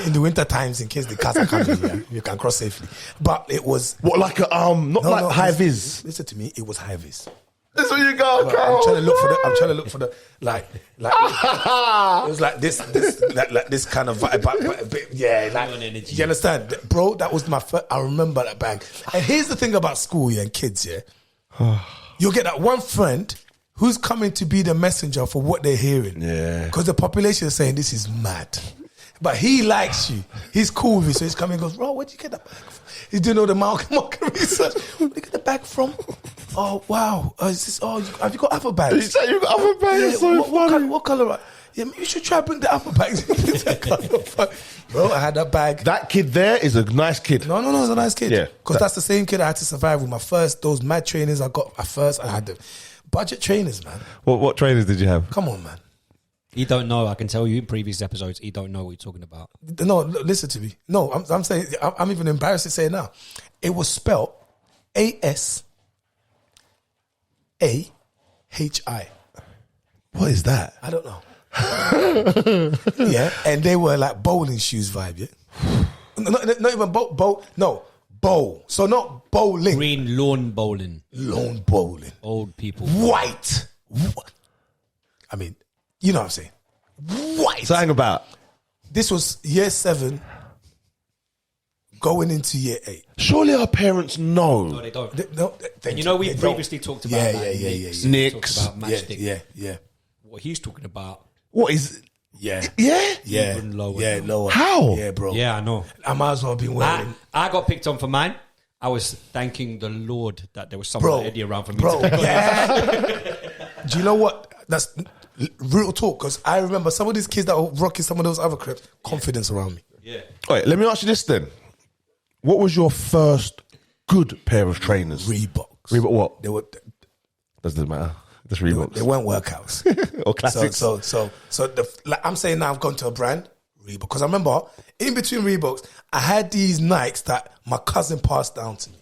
in the winter times, in case the cars are coming, you can cross safely. But it was What, like a not like high vis? Listen to me, it was high vis. That's what you got, I'm trying to look for the like it was like this kind of vibe, but yeah, like energy. you understand, bro? That was my first. I remember that bag. And here's the thing about school, and kids, you'll get that one friend who's coming to be the messenger for what they're hearing. Yeah. Because the population is saying this is mad. But he likes you. He's cool with you. So he's coming and goes, bro, where'd you get that bag from? He's doing all the market research. Where'd you get the bag from? Oh, wow. Have you got other bags? You say you got other bags? It's so funny. What color? Yeah, you should try to bring the other bags. Bro, I had that bag. That kid there is a nice kid. No, he's a nice kid. Yeah. Because that's the same kid I had to survive with. Those mad trainers I got at first. I had the budget trainers, man. What trainers did you have? Come on, man. You don't know. I can tell you in previous episodes, you don't know what you're talking about. No, listen to me. No, I'm saying, I'm even embarrassed to say it now. It was spelled ASAHI. What is that? I don't know. Yeah, and they were like bowling shoes vibe, yeah? Not even bowl. So not bowling. Green lawn bowling. Lawn bowling. Old people. White. I mean, you know what I'm saying. White. So hang about. This was year 7 going into year 8. Surely our parents know. No, they don't. And you know, we previously talked about Yeah. Nicks. Nicks. Talked about matchstick. Yeah. What he's talking about. What is Yeah. Yeah? Yeah. Even lower. Yeah, lower. How? Yeah, bro. Yeah, I know. I might as well have been wearing. I got picked on for mine. I was thanking the Lord that there was someone Bro, like Eddie around for me. bro, to pick on. yeah. Do you know what? That's real talk, because I remember some of these kids that were rocking some of those other crepes, confidence around me. Yeah. All right, let me ask you this then. What was your first good pair of trainers? Reeboks. Reebok what? They were. Doesn't matter. Just Reeboks. They weren't workouts. Or classics. So I'm saying now I've gone to a brand, Reebok, because I remember in between Reeboks, I had these Nikes that my cousin passed down to me.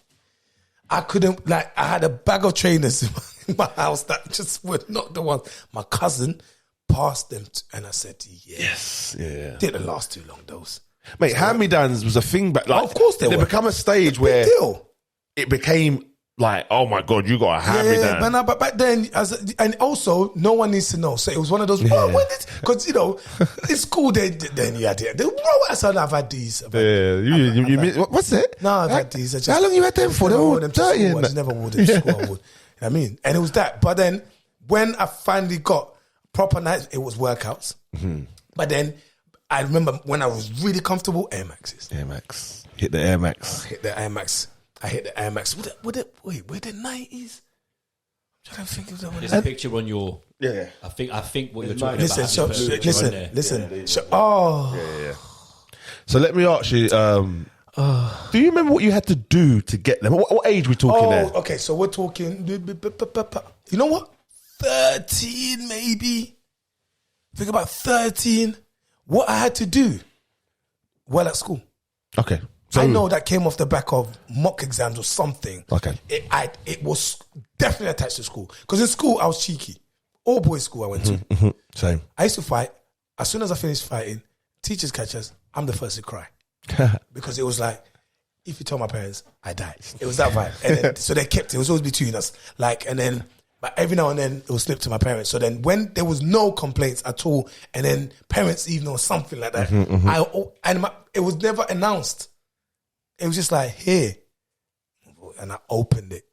I couldn't, I had a bag of trainers in my house that just were not the ones. My cousin passed them and I said, yes. Yeah. Didn't last too long, those. Mate, hand-me-downs was a thing back. Like, Of course they were. become a stage Big where deal. it became like, oh my God, you got a hand-me-down. But back then, and also, no one needs to know. So it was one of those, because, in school, then you had it. I said, I've had these. You miss, what's it? No, I've had these. How long you had them for? They were dirty. I just never wore them to school. You know what I mean? And it was that. But then, when I finally got proper nights, it was workouts. Mm-hmm. But then, I remember when I was really comfortable, Air Maxes. Air Max. Hit the Air Max. I hit the Air Max. Were the 90s? I'm trying to think of that one. There's a picture on your. Yeah. I think what you're talking Listen, about. listen. Yeah. So let me ask you, do you remember what you had to do to get them? What age we talking there? Okay, so we're talking, you know what? 13 maybe. Think about 13. What I had to do well at school. Okay. So, I know that came off the back of mock exams or something. Okay. It was definitely attached to school. Because in school, I was cheeky. All boys school I went to. Same. I used to fight. As soon as I finished fighting, teachers catch us, I'm the first to cry. Because it was like, if you tell my parents, I died. It was that vibe. And then, so they kept it. It was always between us. But every now and then, it would slip to my parents. So then when there was no complaints at all, and then parents even or something like that, it was never announced. It was just like, here. And I opened it.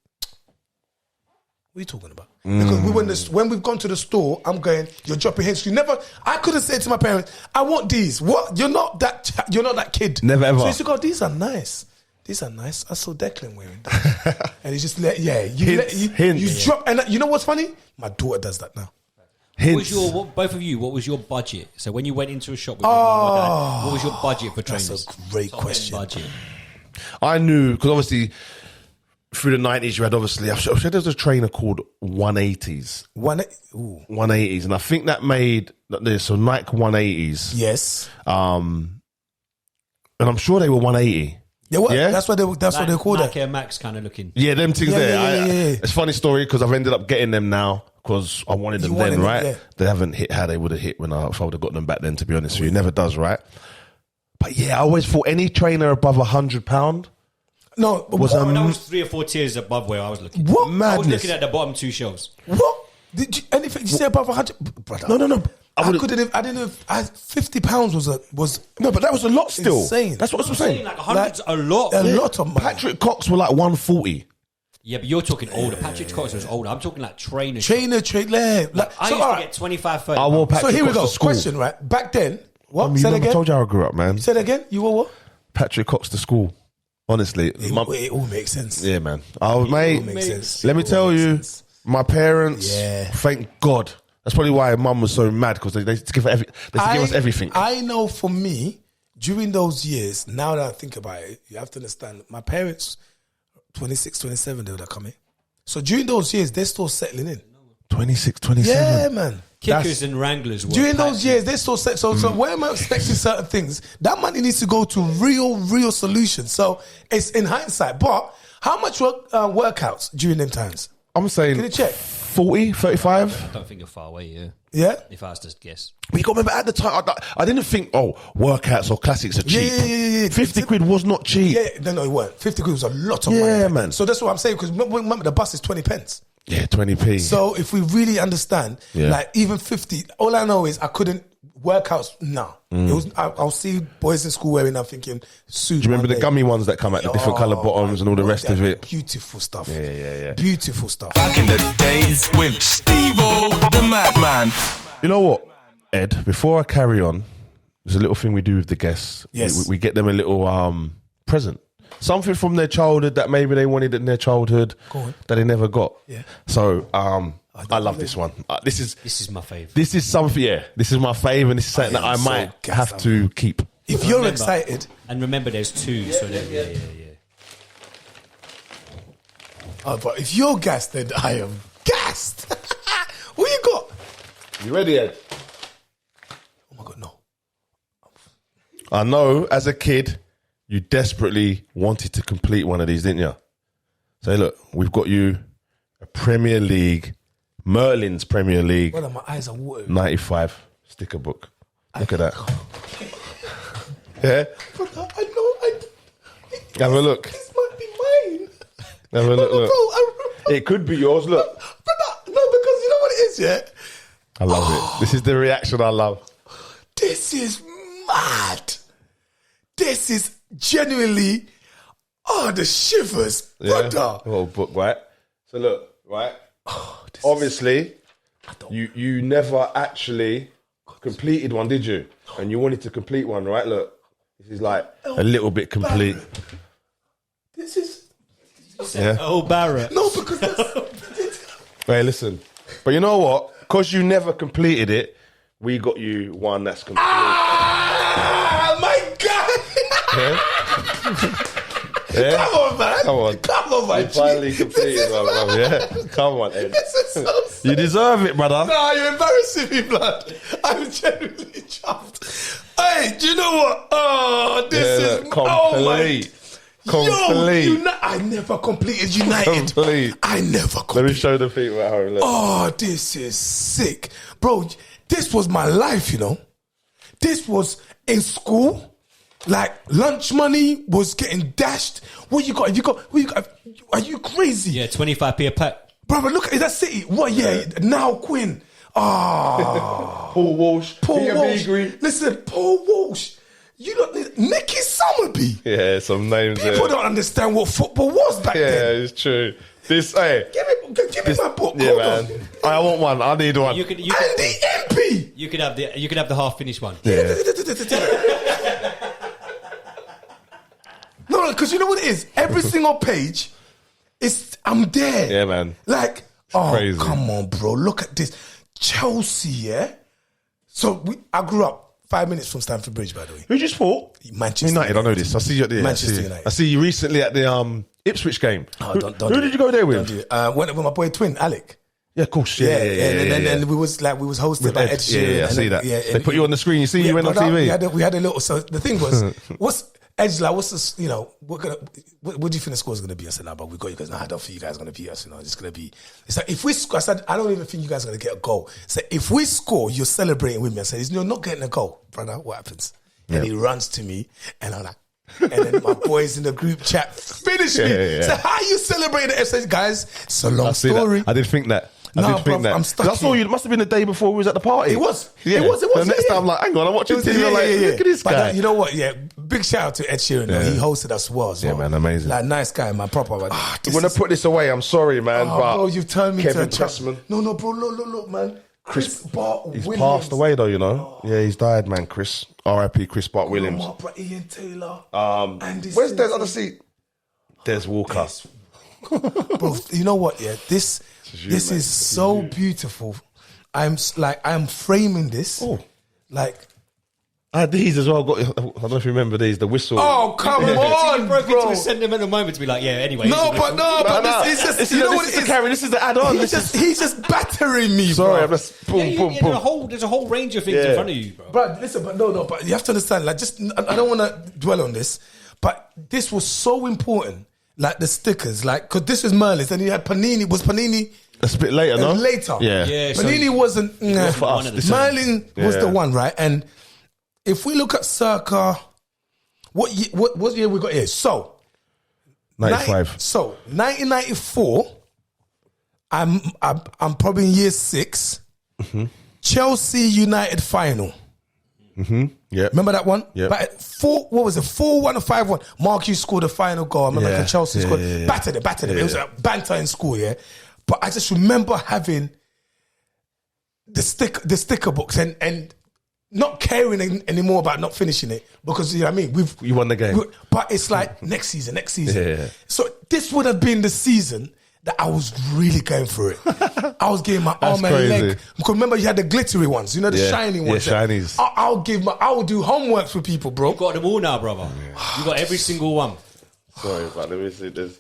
What are you talking about? Because when we've gone to the store, I'm going, you're dropping hints. I could have said to my parents, I want these. What? You're not that kid. Never ever. So I used to go, these are nice. These are nice. I saw Declan wearing them. And he just you drop. And you know what's funny? My daughter does that now. Both of you, what was your budget? So when you went into a shop with your mum or dad, what was your budget for trainers? That's a great question. Budget. I knew, because obviously through the 90s you had I'm sure there was a trainer called 180s. 180s. And I think that made, so Nike 180s. Yes. And I'm sure they were 180. They were. Yeah? That's what they called Nike it. Air Max kind of looking. Yeah, them things there. Yeah. It's a funny story because I've ended up getting them now because I wanted them then, right? Yeah. They haven't hit how they would have hit if I would have got them back then, to be honest with you. It never does, right? But yeah, I always thought any trainer above £100 No, that was 3 or 4 tiers above where I was looking. What madness? I was looking at the bottom 2 shelves. What? Did you say above 100? Brother, No. I didn't know. £50 was No, but that was a lot still. Insane. That's what I'm saying. Like 100's a lot. A lot of money. Patrick Cox were like 140. Yeah, but you're talking older. Patrick Cox was older. I'm talking like trainer. I used to get 25, 30. I wore Patrick So here we Cox go. to school. Question, right? Back then, what? You Say it remember, I again. told you how I grew up, man. Say it again. You were what? Patrick Cox to school. Honestly. It all makes sense. Yeah, man. Mate, makes sense. let me tell you, sense. my parents, Yeah. thank God. That's probably why mum was so mad, because they give us everything. I know for me, during those years, now that I think about it, you have to understand, my parents, 26, 27, they would have come in. So during those years, they're still settling in. 26, 27. Yeah, man. Kickers and Wranglers were During those packed. years, they're still set. So where am I expecting certain things? That money needs to go to real solutions. So it's in hindsight. But how much workouts during them times? I'm saying Can you check? 40, 35. I don't think you're far away, yeah. Yeah? If I was to guess. But you got to remember, at the time, I didn't think, workouts or classics are cheap. Yeah. 50 quid was not cheap. Yeah, no, it weren't. 50 quid was a lot of money. Yeah, man. So that's what I'm saying, because remember the bus is 20 pence. Yeah, 20p. So if we really understand, like even 50, all I know is I couldn't workouts. No, it was. I'll see boys in school wearing. I'm thinking suit. Do you remember the gummy ones that come out, the different colour bottoms and all the rest of it? Beautiful stuff. Yeah. Beautiful stuff. Back in the days with Stevo the Madman. You know what? Ed, before I carry on, there's a little thing we do with the guests. Yes. We get them a little present. Something from their childhood that maybe they wanted in their childhood that they never got. Yeah. So I love this one. This is my favourite. This is something, this is my favourite, and this is something that I might have to keep. If you're excited. And remember, there's two. So yeah. Oh, but if you're gassed, then I am gassed. What you got? You ready, Ed? Oh my God, no. I know as a kid, you desperately wanted to complete one of these, didn't you? Say, look, we've got you a Premier League, Merlin's Premier League. Well, my eyes are watering. 95 sticker book. Look at that. Yeah? I know. Have a look. This might be mine. Have a look. Bro, it could be yours, look. No, because you know what it is, yeah? I love it. This is the reaction I love. This is mad. This is genuinely, the shivers, brother. Little book, right? So look, right? Obviously, you never actually completed one, did you? And you wanted to complete one, right? Look, this is like a little bit complete. This is... Yeah. Oh, Barrett. No, because that's... Hey, listen. But you know what? Because you never completed it, we got you one that's complete. Ah, my God! Yeah? Come on, man. Come on, man. You finally completed one, man. Yeah? Come on, Ed. This is so sad. You deserve it, brother. Nah, you're embarrassing me, blood. I'm genuinely chuffed. Hey, do you know what? Oh, this is... complete. Oh, my... Complete. Yo, I never completed United. Complete. I never completed. Let me show the people at home. Look. Oh, this is sick. Bro, this was my life, you know. This was in school. Like, lunch money was getting dashed. What you got? Are you crazy? Yeah, 25p a pack. Brother, look at that city. What, yeah, now Quinn. Ah. Paul Walsh. Paul Walsh. Green. Listen, Paul Walsh. You look, Nicky Summerby. Yeah, some names People there. don't understand what football was back then. Yeah, it's true. This, hey. Give me my book. Yeah, Hold man. on. I want one. I need one. You could And the MP. You could have the half finished one. Yeah. No, because you know what it is? Every single page, I'm there. Yeah, man. Like, crazy. Come on, bro. Look at this. Chelsea, yeah? So I grew up 5 minutes from Stamford Bridge, by the way. Who just fought? Manchester United. I know this. I see you at the Manchester United. I see you recently at the Ipswich game. Oh, don't who do did it. you go there with? Don't do it. Went with my boy twin, Alec. Yeah, of course. Yeah. And we was hosted With by Ed. Ed Sheeran. Yeah, I see that. Yeah, They put you on the screen. You see, you went on brother, TV. We had a little. So the thing was, Ed's like, what's this? You know, what do you think the score's going to be? I said, no, but we got you guys. No, I don't think you guys are going to beat us. You know, it's going to be. It's like if we score. I said, I don't even think you guys are going to get a goal. So if we score, you're celebrating with me. I said, you're not getting a goal, brother. What happens? And he runs to me, and I'm like, and then my boys in the group chat finish me. Yeah. So how you celebrating the FC, guys? It's a long I see that. story. I did think that. I No, did think bruv, that. I'm stuck 'Cause I saw here. you. It must have been the day before we was at the party. It was. Yeah. It was. The next time, I'm like, hang on, I'm watching TV. I'm like, look at this But guy. you know what? Yeah, big shout out to Ed Sheeran. Yeah. He hosted us well as well. Yeah, man, amazing. Like nice guy, man, proper. Man. When I put this away, I'm sorry, man. but bro, you've turned me Kevin to a Pressman. No, bro, look, man. Chris Bart He's Williams. passed away though, you know. Yeah, he's died, man. Chris, R.I.P. Chris Bart Williams. My bro, Ian Taylor. Where's Des? I see Des Walker. Bro, you know what? Yeah, this you, is mate. so beautiful. I'm framing this. Oh. Like, I had these as well. I don't know if you remember these. The whistle. oh come You on, broke into bro. a sentimental moment to be like, yeah. Anyway, No, but No, this is just. This You is know the- what this it is is? the carry. This is the add-on. He's just battering me, Sorry, bro. I'm just boom, boom, There's boom. a whole range of things in Yeah. front of you, bro. But listen, but you have to understand. Like, I don't want to dwell on this, but this was so important. Like the stickers, like because this was Merlin's, and you had Panini. Was Panini? That's a bit later, no? Later. Yeah. Yeah, so Panini wasn't. for us, one this is- Merlin was Yeah. the one, right? And if we look at circa, what year we got here? So 95. 1994. I'm probably in year 6. Mm-hmm. Chelsea United final. Yeah. Remember that one? Yep. But 4-1 or 5-1. Mark Hughes scored the final goal. I remember Yeah. Chelsea scored. Yeah. Battered it. Yeah. It was a banter in school, yeah. But I just remember having the sticker books and not caring anymore about not finishing it because you know what I mean. You won the game, but it's like next season. Yeah. So this would have been the season that I was really going for it. I was giving my arm and leg. Because remember, you had the glittery ones, you know, the shiny ones. Yeah, shinies. I will do homework for people, bro. You got them all now, brother. You got every single one. Sorry, but let me see. There's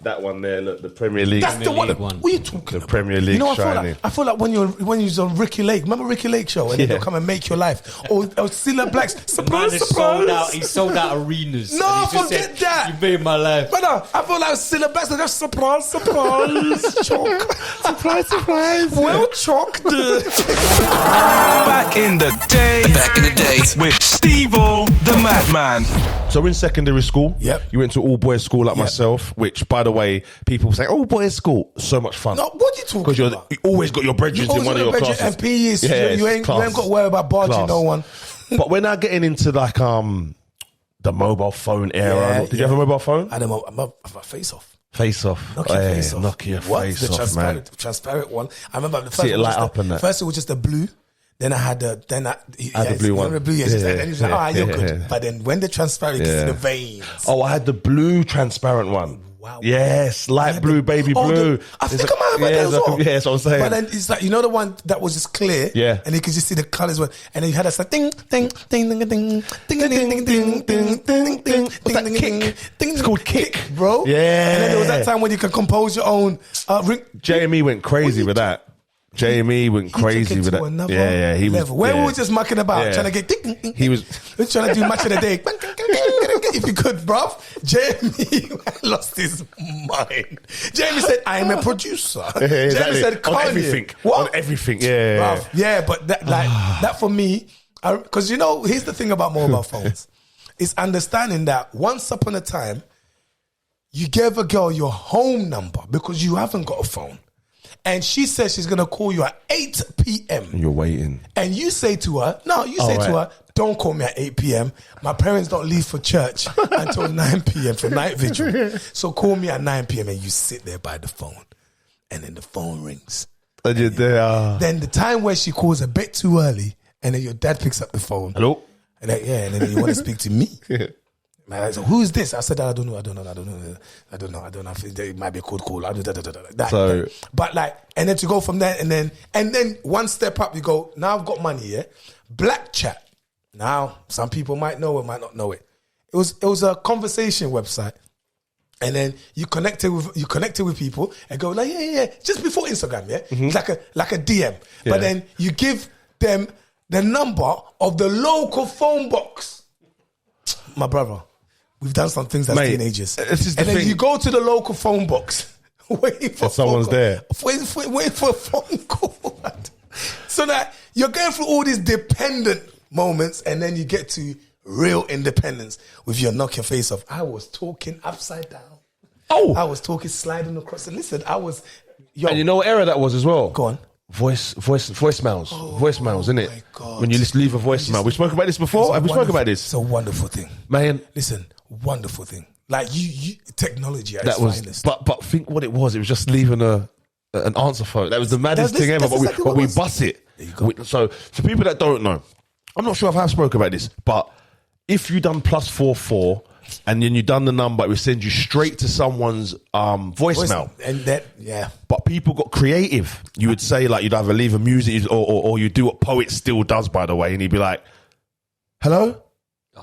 that one there. Look, the Premier League. That's the one. League one. What are you talking about? Premier League. You know, shiny. I feel like when you're on Ricky Lake. Remember Ricky Lake show, and then they'll come and make your life. Or Cilla Black's surprise. He sold out arenas. No, forget that. You made my life. But no, I feel like Cilla Black's just surprise, choke, surprise. Well choked. Back in the day with Stevo the Madman. So in secondary school, Yep. you went to all boys school like myself, which, by the way, people say, all boys school, so much fun. No, what are you talking about? You always got your brethren in one of your classes. And PE is, you ain't got to worry about barging no one. But we're now getting into like the mobile phone era. Did you have a mobile phone? I had a face off. Face off. Nokia face off. Nokia face off, man. The transparent one. I remember the first See it one light up and that. First it was just the blue. Then I had the blue one. The blue, yes. And he's like, you're good. But then when the transparent, you can see the veins. Oh, I had the blue transparent one. Wow. Yes, light blue, baby blue. I think I might have that as well. Yeah, that's what I'm saying. But then it's like, you know the one that was just clear? Yeah. And you could just see the colours. And then you had us like ding, ding, ding, ding, ding, ding, ding, ding, ding, ding, ding, ding, ding. What's that, Kick? It's called Kick, bro. Yeah. And then there was that time when you could compose your own ring. JME went crazy with that. JME went crazy with that. Yeah, he was. Where we were just mucking about, trying to get. He was trying to do match of the day. If you could, bruv. Jamie lost his mind. Jamie said, "I'm a producer." Exactly. Jamie said, "On everything, what? On everything." Yeah, bruv. Yeah, but that for me, because you know, here's the thing about mobile phones: is understanding that once upon a time, you gave a girl your home number because you haven't got a phone. And she says she's going to call you at 8 p.m. You're waiting. And you say to her, to her, don't call me at 8 p.m. My parents don't leave for church until 9 p.m. for night vigil. So call me at 9 p.m. and you sit there by the phone. And then the phone rings. And you're there. Then the time where she calls a bit too early and then your dad picks up the phone. Hello? And then you want to speak to me. Man, so who is this? I said, I don't know. I think it might be a cold call. But like, and then to go from there, and then one step up, you go, now I've got money, yeah? Black chat. Now, some people might know it, might not know it. It was a conversation website. And then you connected with people and go like, yeah. Just before Instagram, yeah? It's like a DM. Yeah. But then you give them the number of the local phone box. My brother. We've done some things as teenagers. And then you go to the local phone box, waiting for someone's there. Waiting for a phone call. So that you're going through all these dependent moments and then you get to real independence with your knock your face off. I was talking upside down. Oh! I was talking sliding across. And listen, I was... And you know what era that was as well? Go on. Voicemails. Voicemails, isn't it? My God. When you just leave a voicemail. We spoke about this before? Have we spoke about this? It's a wonderful thing. Man. Listen, wonderful thing. Like you technology at its finest. But think what it was. It was just leaving an answer phone. That was the maddest thing ever. But we bust it. So for people that don't know, I'm not sure if I've spoken about this, but if you done +44 and then you done the number, it would send you straight to someone's voicemail. And that, yeah. But people got creative. You would say like you'd either leave a music or you do what Poet still does, by the way, and he'd be like, "Hello."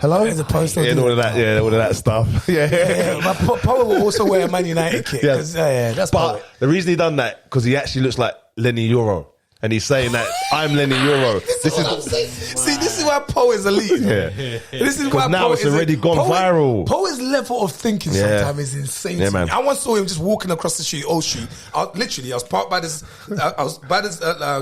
As opposed to all of that stuff. Yeah. But Poet will also wear a Man United kit. Yeah, that's But Poet. the reason he done that because he actually looks like Lenny Euro. And he's saying that I'm Lenny Euro. This is why Poe is elite. Yeah. This is why now it's already gone viral. Poe's level of thinking sometimes is insane. Yeah, man. I once saw him just walking across the street, old street. I was parked by this. I was by this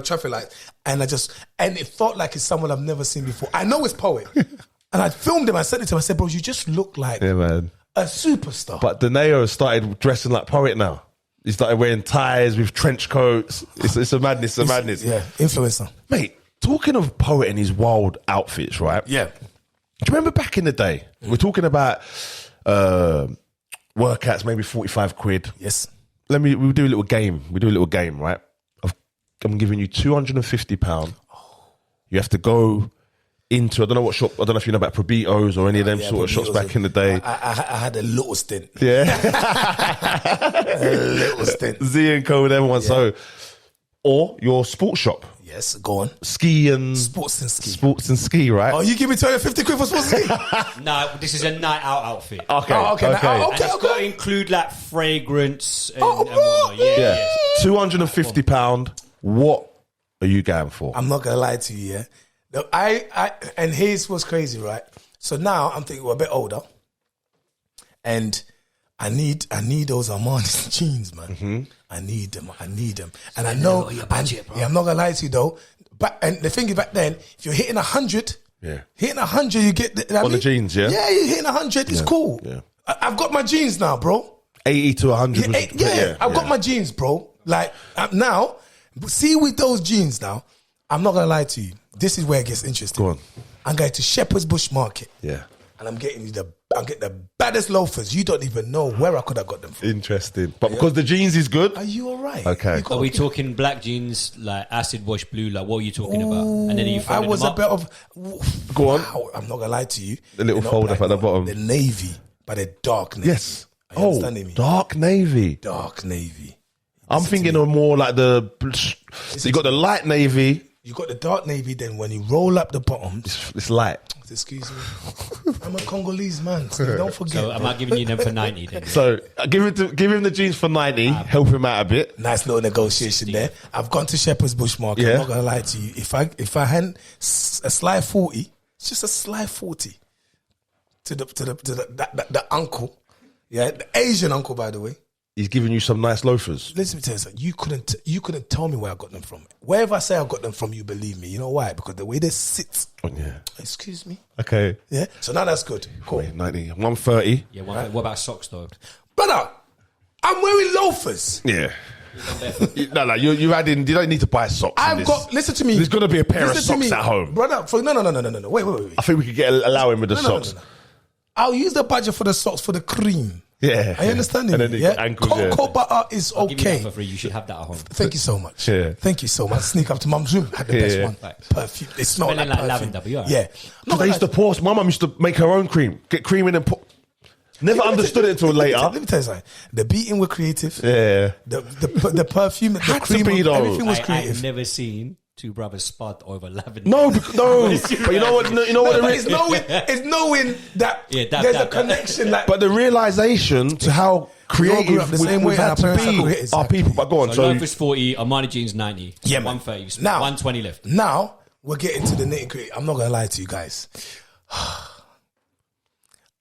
traffic light, and it felt like it's someone I've never seen before. I know it's Poet, and I filmed him. I said it to him. I said, "Bro, you just look like a superstar." But Deneo started dressing like Poet now. He started wearing ties with trench coats. It's a madness. It's a madness. Yeah, influencer. Mate, talking of Poet and his wild outfits, right? Yeah. Do you remember back in the day? We're talking about workouts, maybe 45 quid. Yes. We'll do a little game. We do a little game, right? I'm giving you £250. You have to go into, I don't know what shop, I don't know if you know about Probitos or any of them sort of shops back in the day. I had a little stint. Yeah. A little stint. Z and Co with everyone. So, or your sports shop. Yes, go on. Ski and... Sports and ski. Sports and ski, right? Oh, you give me 50 quid for sports and ski? No, this is a night out outfit. Okay. Okay. And it's got to include like fragrance and whatnot. Yeah. £250. What are you going for? I'm not gonna lie to you, yeah. No, and here's what's crazy, right? So now I'm thinking we're a bit older, and I need those Armani jeans, man. Mm-hmm. I need them, and I know your budget, bro. Yeah, I'm not gonna lie to you though. But and the thing is, back then, if you're hitting 100, hitting 100, you get the jeans, yeah. Yeah, you're hitting 100. It's cool. Yeah. I've got my jeans now, bro. 80 to 100. I've got my jeans, bro. Like now, see with those jeans now, I'm not gonna lie to you. This is where it gets interesting. Go on. I'm going to Shepherd's Bush Market. Yeah. And I'm getting the baddest loafers. You don't even know where I could have got them from. Interesting. But because the jeans is good. Are you all right? Okay. Are we talking black jeans, like acid wash blue? Like, what are you talking about? And then you I was them a up? bit of. Go on. Wow, I'm not gonna lie to you. The little They're not fold black, up at the no. bottom. The navy, but they're dark navy. Yes. Are you understanding me? Dark navy. Dark navy. I'm thinking of more like the... So you got the light navy. You got the dark navy, then when you roll up the bottoms... It's light. Excuse me. I'm a Congolese man, so don't forget. So am I giving you them for 90 then? So give him the jeans for 90, help him out a bit. Nice little negotiation there. I've gone to Shepherd's Bush Market. Yeah. I'm not gonna lie to you. If I had a slight 40, it's just a slight 40 to the uncle, yeah, the Asian uncle, by the way. He's giving you some nice loafers. Listen to this. You couldn't tell me where I got them from. Wherever I say I got them from, you believe me. You know why? Because the way they sit. Oh, yeah. Excuse me. Okay. Yeah. So now that's good. Cool. Wait, 90. 130. Yeah, what about socks though? Brother, I'm wearing loafers. Yeah. No, you're adding. You don't need to buy socks. Listen to me. There's got to be a pair of Listen to socks me. at home. Brother. No. Wait. I think we could allow him with the socks. No. I'll use the budget for the socks for the cream. Yeah. Are you understanding? And then Yeah. ankles, Cocoa butter is I'll give you okay. that for free. You should have that at home. Thank you so much. Yeah. Thank you so much. Sneak up to mum's room. Had the best Yeah. one. Thanks. Perfume. It smelled Smelling like like perfume. lavender, but you're all right. Yeah. Because they used to pour. My mum used to make her own cream. Get cream in and put. Never understood it until later. Let me tell you something. The beating were creative. Yeah. The perfume, the Had to cream, be, though. everything was I've creative. never seen two brothers spud over lavender. No. But you know what? You know what? But it is? it's knowing that there's a connection. Like, But the realization to how creative grew up the same way we've had and our to parents are be creative. our people. But go on. So So loafers 40, Armani jeans 90. Yeah, man. 130. Now- 120 left. now we're getting to the nitty gritty. I'm not gonna lie to you guys.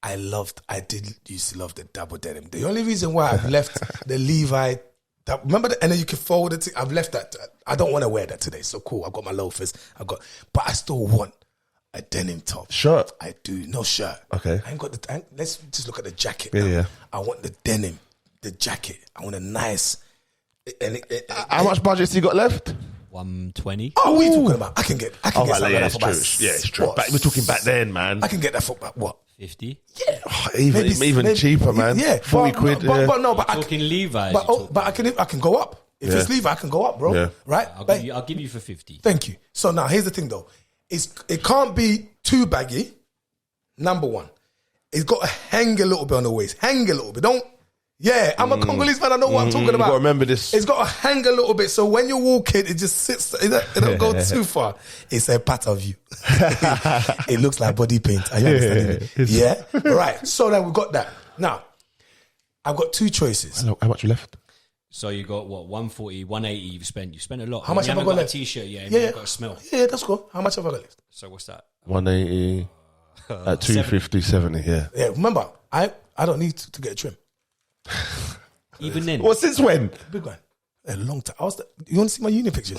I used to love the double denim. The only reason why I've left the Levi, remember and then you can fold it. I've left that. I don't want to wear that today. So cool. I've got my loafers. But I still want a denim top. shirt. I do. No shirt. Okay. I ain't got let's just look at the jacket. Yeah, now. yeah. I want the denim, the jacket. I want a nice. How much budget you got left? 120. Oh, what are you talking about? I can get Oh, some of yeah, that it's for true. about Yeah, it's true. what, We're talking back then, man. I can get that for about what? 50. Yeah, Even cheaper, man. Yeah, 40 quid. yeah. But I Talking Levi's. but I can go up. If it's Levi, I can go up, bro. Yeah. Right? I'll give you for 50. Thank you. So now here's the thing, though. It can't be too baggy. Number one, it's got to hang a little bit on the waist. Hang a little bit. Don't. Yeah, I'm a Congolese man. I know what I'm talking You about. got to remember this. It's got to hang a little bit, so when you're walking, it just sits. It don't go too far. It's a part of you. It looks like body paint. Are you understanding me? Yeah. Right. So then we got that. Now, I've got two choices. How much you left? So you got what? 140, 180 you've spent. You spent a lot. How much you have I haven't got got left? a t-shirt yet. Yeah, You've got a smell. Yeah, that's cool. How much have I got left? So what's that? 180 at 250, 70. Yeah. Yeah. Remember, I don't need to get a trim. Even then. Well, since when? Big one. A long time. You want to see my uni pictures?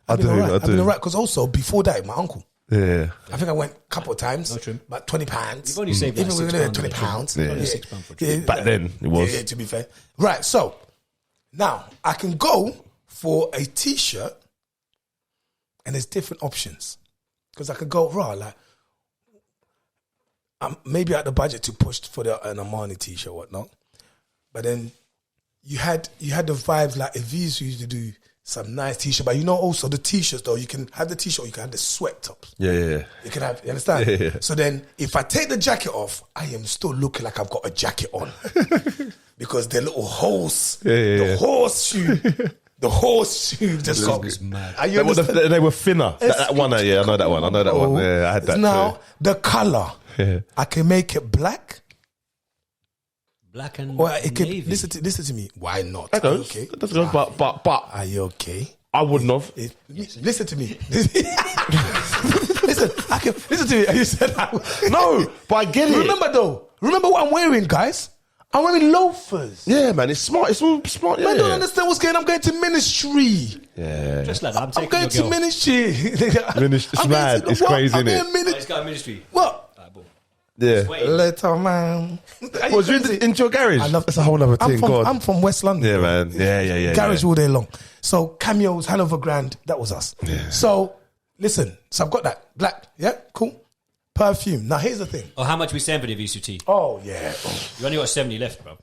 I do. I've been alright because also before that, my uncle. Yeah. I think I went a couple of times. No trim. About £20. You've only saved like Even £6 with for a £20. trim. Yeah. Only £6 for a trim. Back then, it was. Yeah, to be fair. Right, so now I can go for a t-shirt and there's different options. Because I could go raw, like I'm maybe at the budget to push for an Armani t-shirt, whatnot. But then you had the vibes like Evisu used to do some nice t-shirt. But you know, also the t-shirts though, you can have the t-shirt, or you can have the sweat tops. Yeah. You can have, you understand? Yeah. So then, if I take the jacket off, I am still looking like I've got a jacket on because the little horse, the horseshoe just got. They were thinner. That one, yeah, I know that one. Yeah, I had that. Now the color, I can make it black. Black and Or it could, navy. listen to me. Why not? That goes. Okay. That goes. But Are you okay? I wouldn't have. Listen to me. Listen to me. You said No, but I get it. Remember what I'm wearing, guys. I'm wearing loafers. Yeah, man, it's smart. It's all smart. Yeah. I don't understand what's going on. I'm going to ministry. Yeah. Just like that. I'm taking going your to girl. ministry. It's mad. It's crazy, isn't it? He's got a ministry. What? Yeah. Little man. Was you into your garage? I love. That's a whole other thing. I'm from West London. Yeah, man. Yeah. Garage all day long. So cameos, hell of a grand. That was us. Yeah. So listen. So I've got that black. Yeah, cool. Perfume. Now here's the thing. Oh, how much we send for the VCT? Oh yeah. You only got 70 left, bro.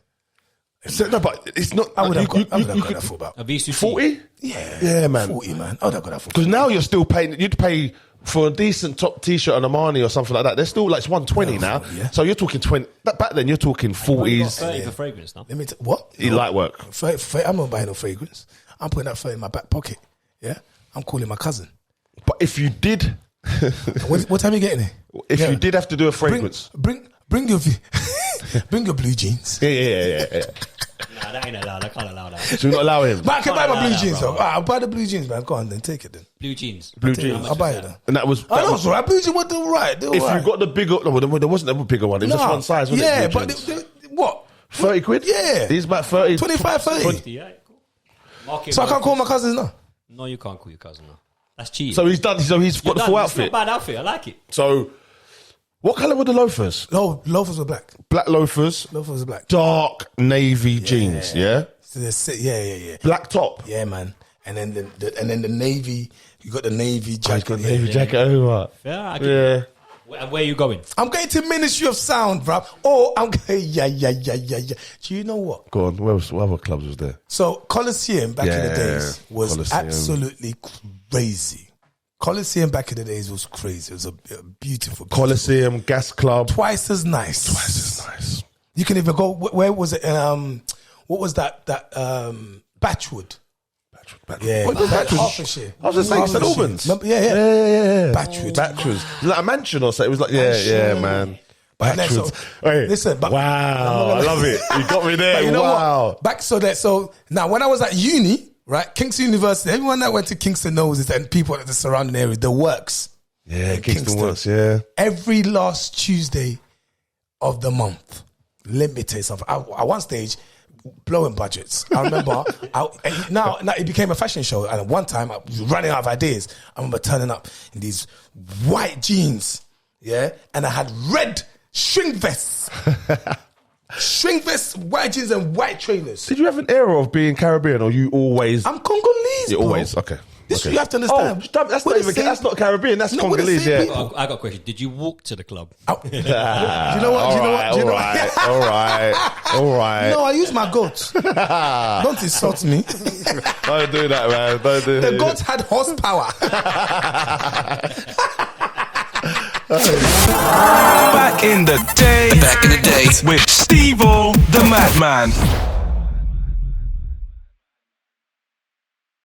So, no, but it's not. I would have got that for about A VCT. 40? Yeah, man. 40, man. I would have got that for. Because now you're still paying. You'd pay for a decent top t-shirt on Armani or something like that. They're still like it's 120 now. Yeah. So you're talking 20. Back then you're talking 40s. 30 for fragrance now. Let me what? You light work. I'm not buying no fragrance. I'm putting that 30 in my back pocket. Yeah. I'm calling my cousin. But if you did, What time are you getting here? if you did have to do a fragrance, Bring your bring your blue jeans. yeah. Nah, that ain't allowed. I can't allow that. So you're not allowing him. But I can buy my allow blue that, jeans bro. though. I'll buy the blue jeans, man. Go on then, take it then. Blue jeans. Blue jeans. I'll buy it then. And that was. I know it's alright. Blue jeans were all right. If you got the bigger, no, there wasn't a bigger one. It was just one size. Wasn't yeah, it, blue but jeans? what? 30 quid. Yeah. These about 30. 25, 30. Yeah, cool. Market So I can't call my workers. cousins now. No, you can't call your cousin now. That's cheating. So he's done. So he's got the You're full done. It's outfit. not a bad outfit. I like it. So, what colour were the loafers? No, loafers were black. Black loafers, Loafers were black. dark navy jeans. Yeah. So yeah. Black top. Yeah, man. And then the navy. You got the navy jacket. Got navy jacket over. Yeah, I Yeah. Where are you going? I'm going to Ministry of Sound, bro. Oh, I'm going. Yeah. Do you know what? Go on. What other clubs was there? So Coliseum back in the Yeah, days was Coliseum. absolutely crazy. Coliseum back in the days was crazy. It was a beautiful Coliseum, Gas Club. twice as nice. Twice as nice. You can even go. Where was it? What was that? Batchwood. Yeah, What was Batchwood? Hertfordshire. I was just saying St Hertfordshire. Albans. Remember? Yeah. Batchwood. Batchwood. It was like a mansion or something. It was like, yeah, man. But then, so, Batchwood. Hey, listen, but wow, I love it. You got me there. But you know Wow. what? So now when I was at uni, right, Kingston University, everyone that went to Kingston knows it, and people at the surrounding area, the works. Yeah, in Kingston Works, yeah. Every last Tuesday of the month, let me tell you something. At one stage, blowing budgets. I remember, now it became a fashion show, and at one time I was running out of ideas. I remember turning up in these white jeans, yeah, and I had red string vests. String vests, white jeans, and white trainers. Did you have an era of being Caribbean, or you always? I'm Congolese. You bro. always okay. This okay. you have to understand. Oh, that's We're not the even. same- That's not Caribbean. That's No, we're the Congolese. same Yeah. people. I got a question. Did you walk to the club? Do you know what? All right. No, I use my goats. Don't insult me. Don't do that, man. Don't do The that. goats had horsepower. Back in the day with Stevo the Madman.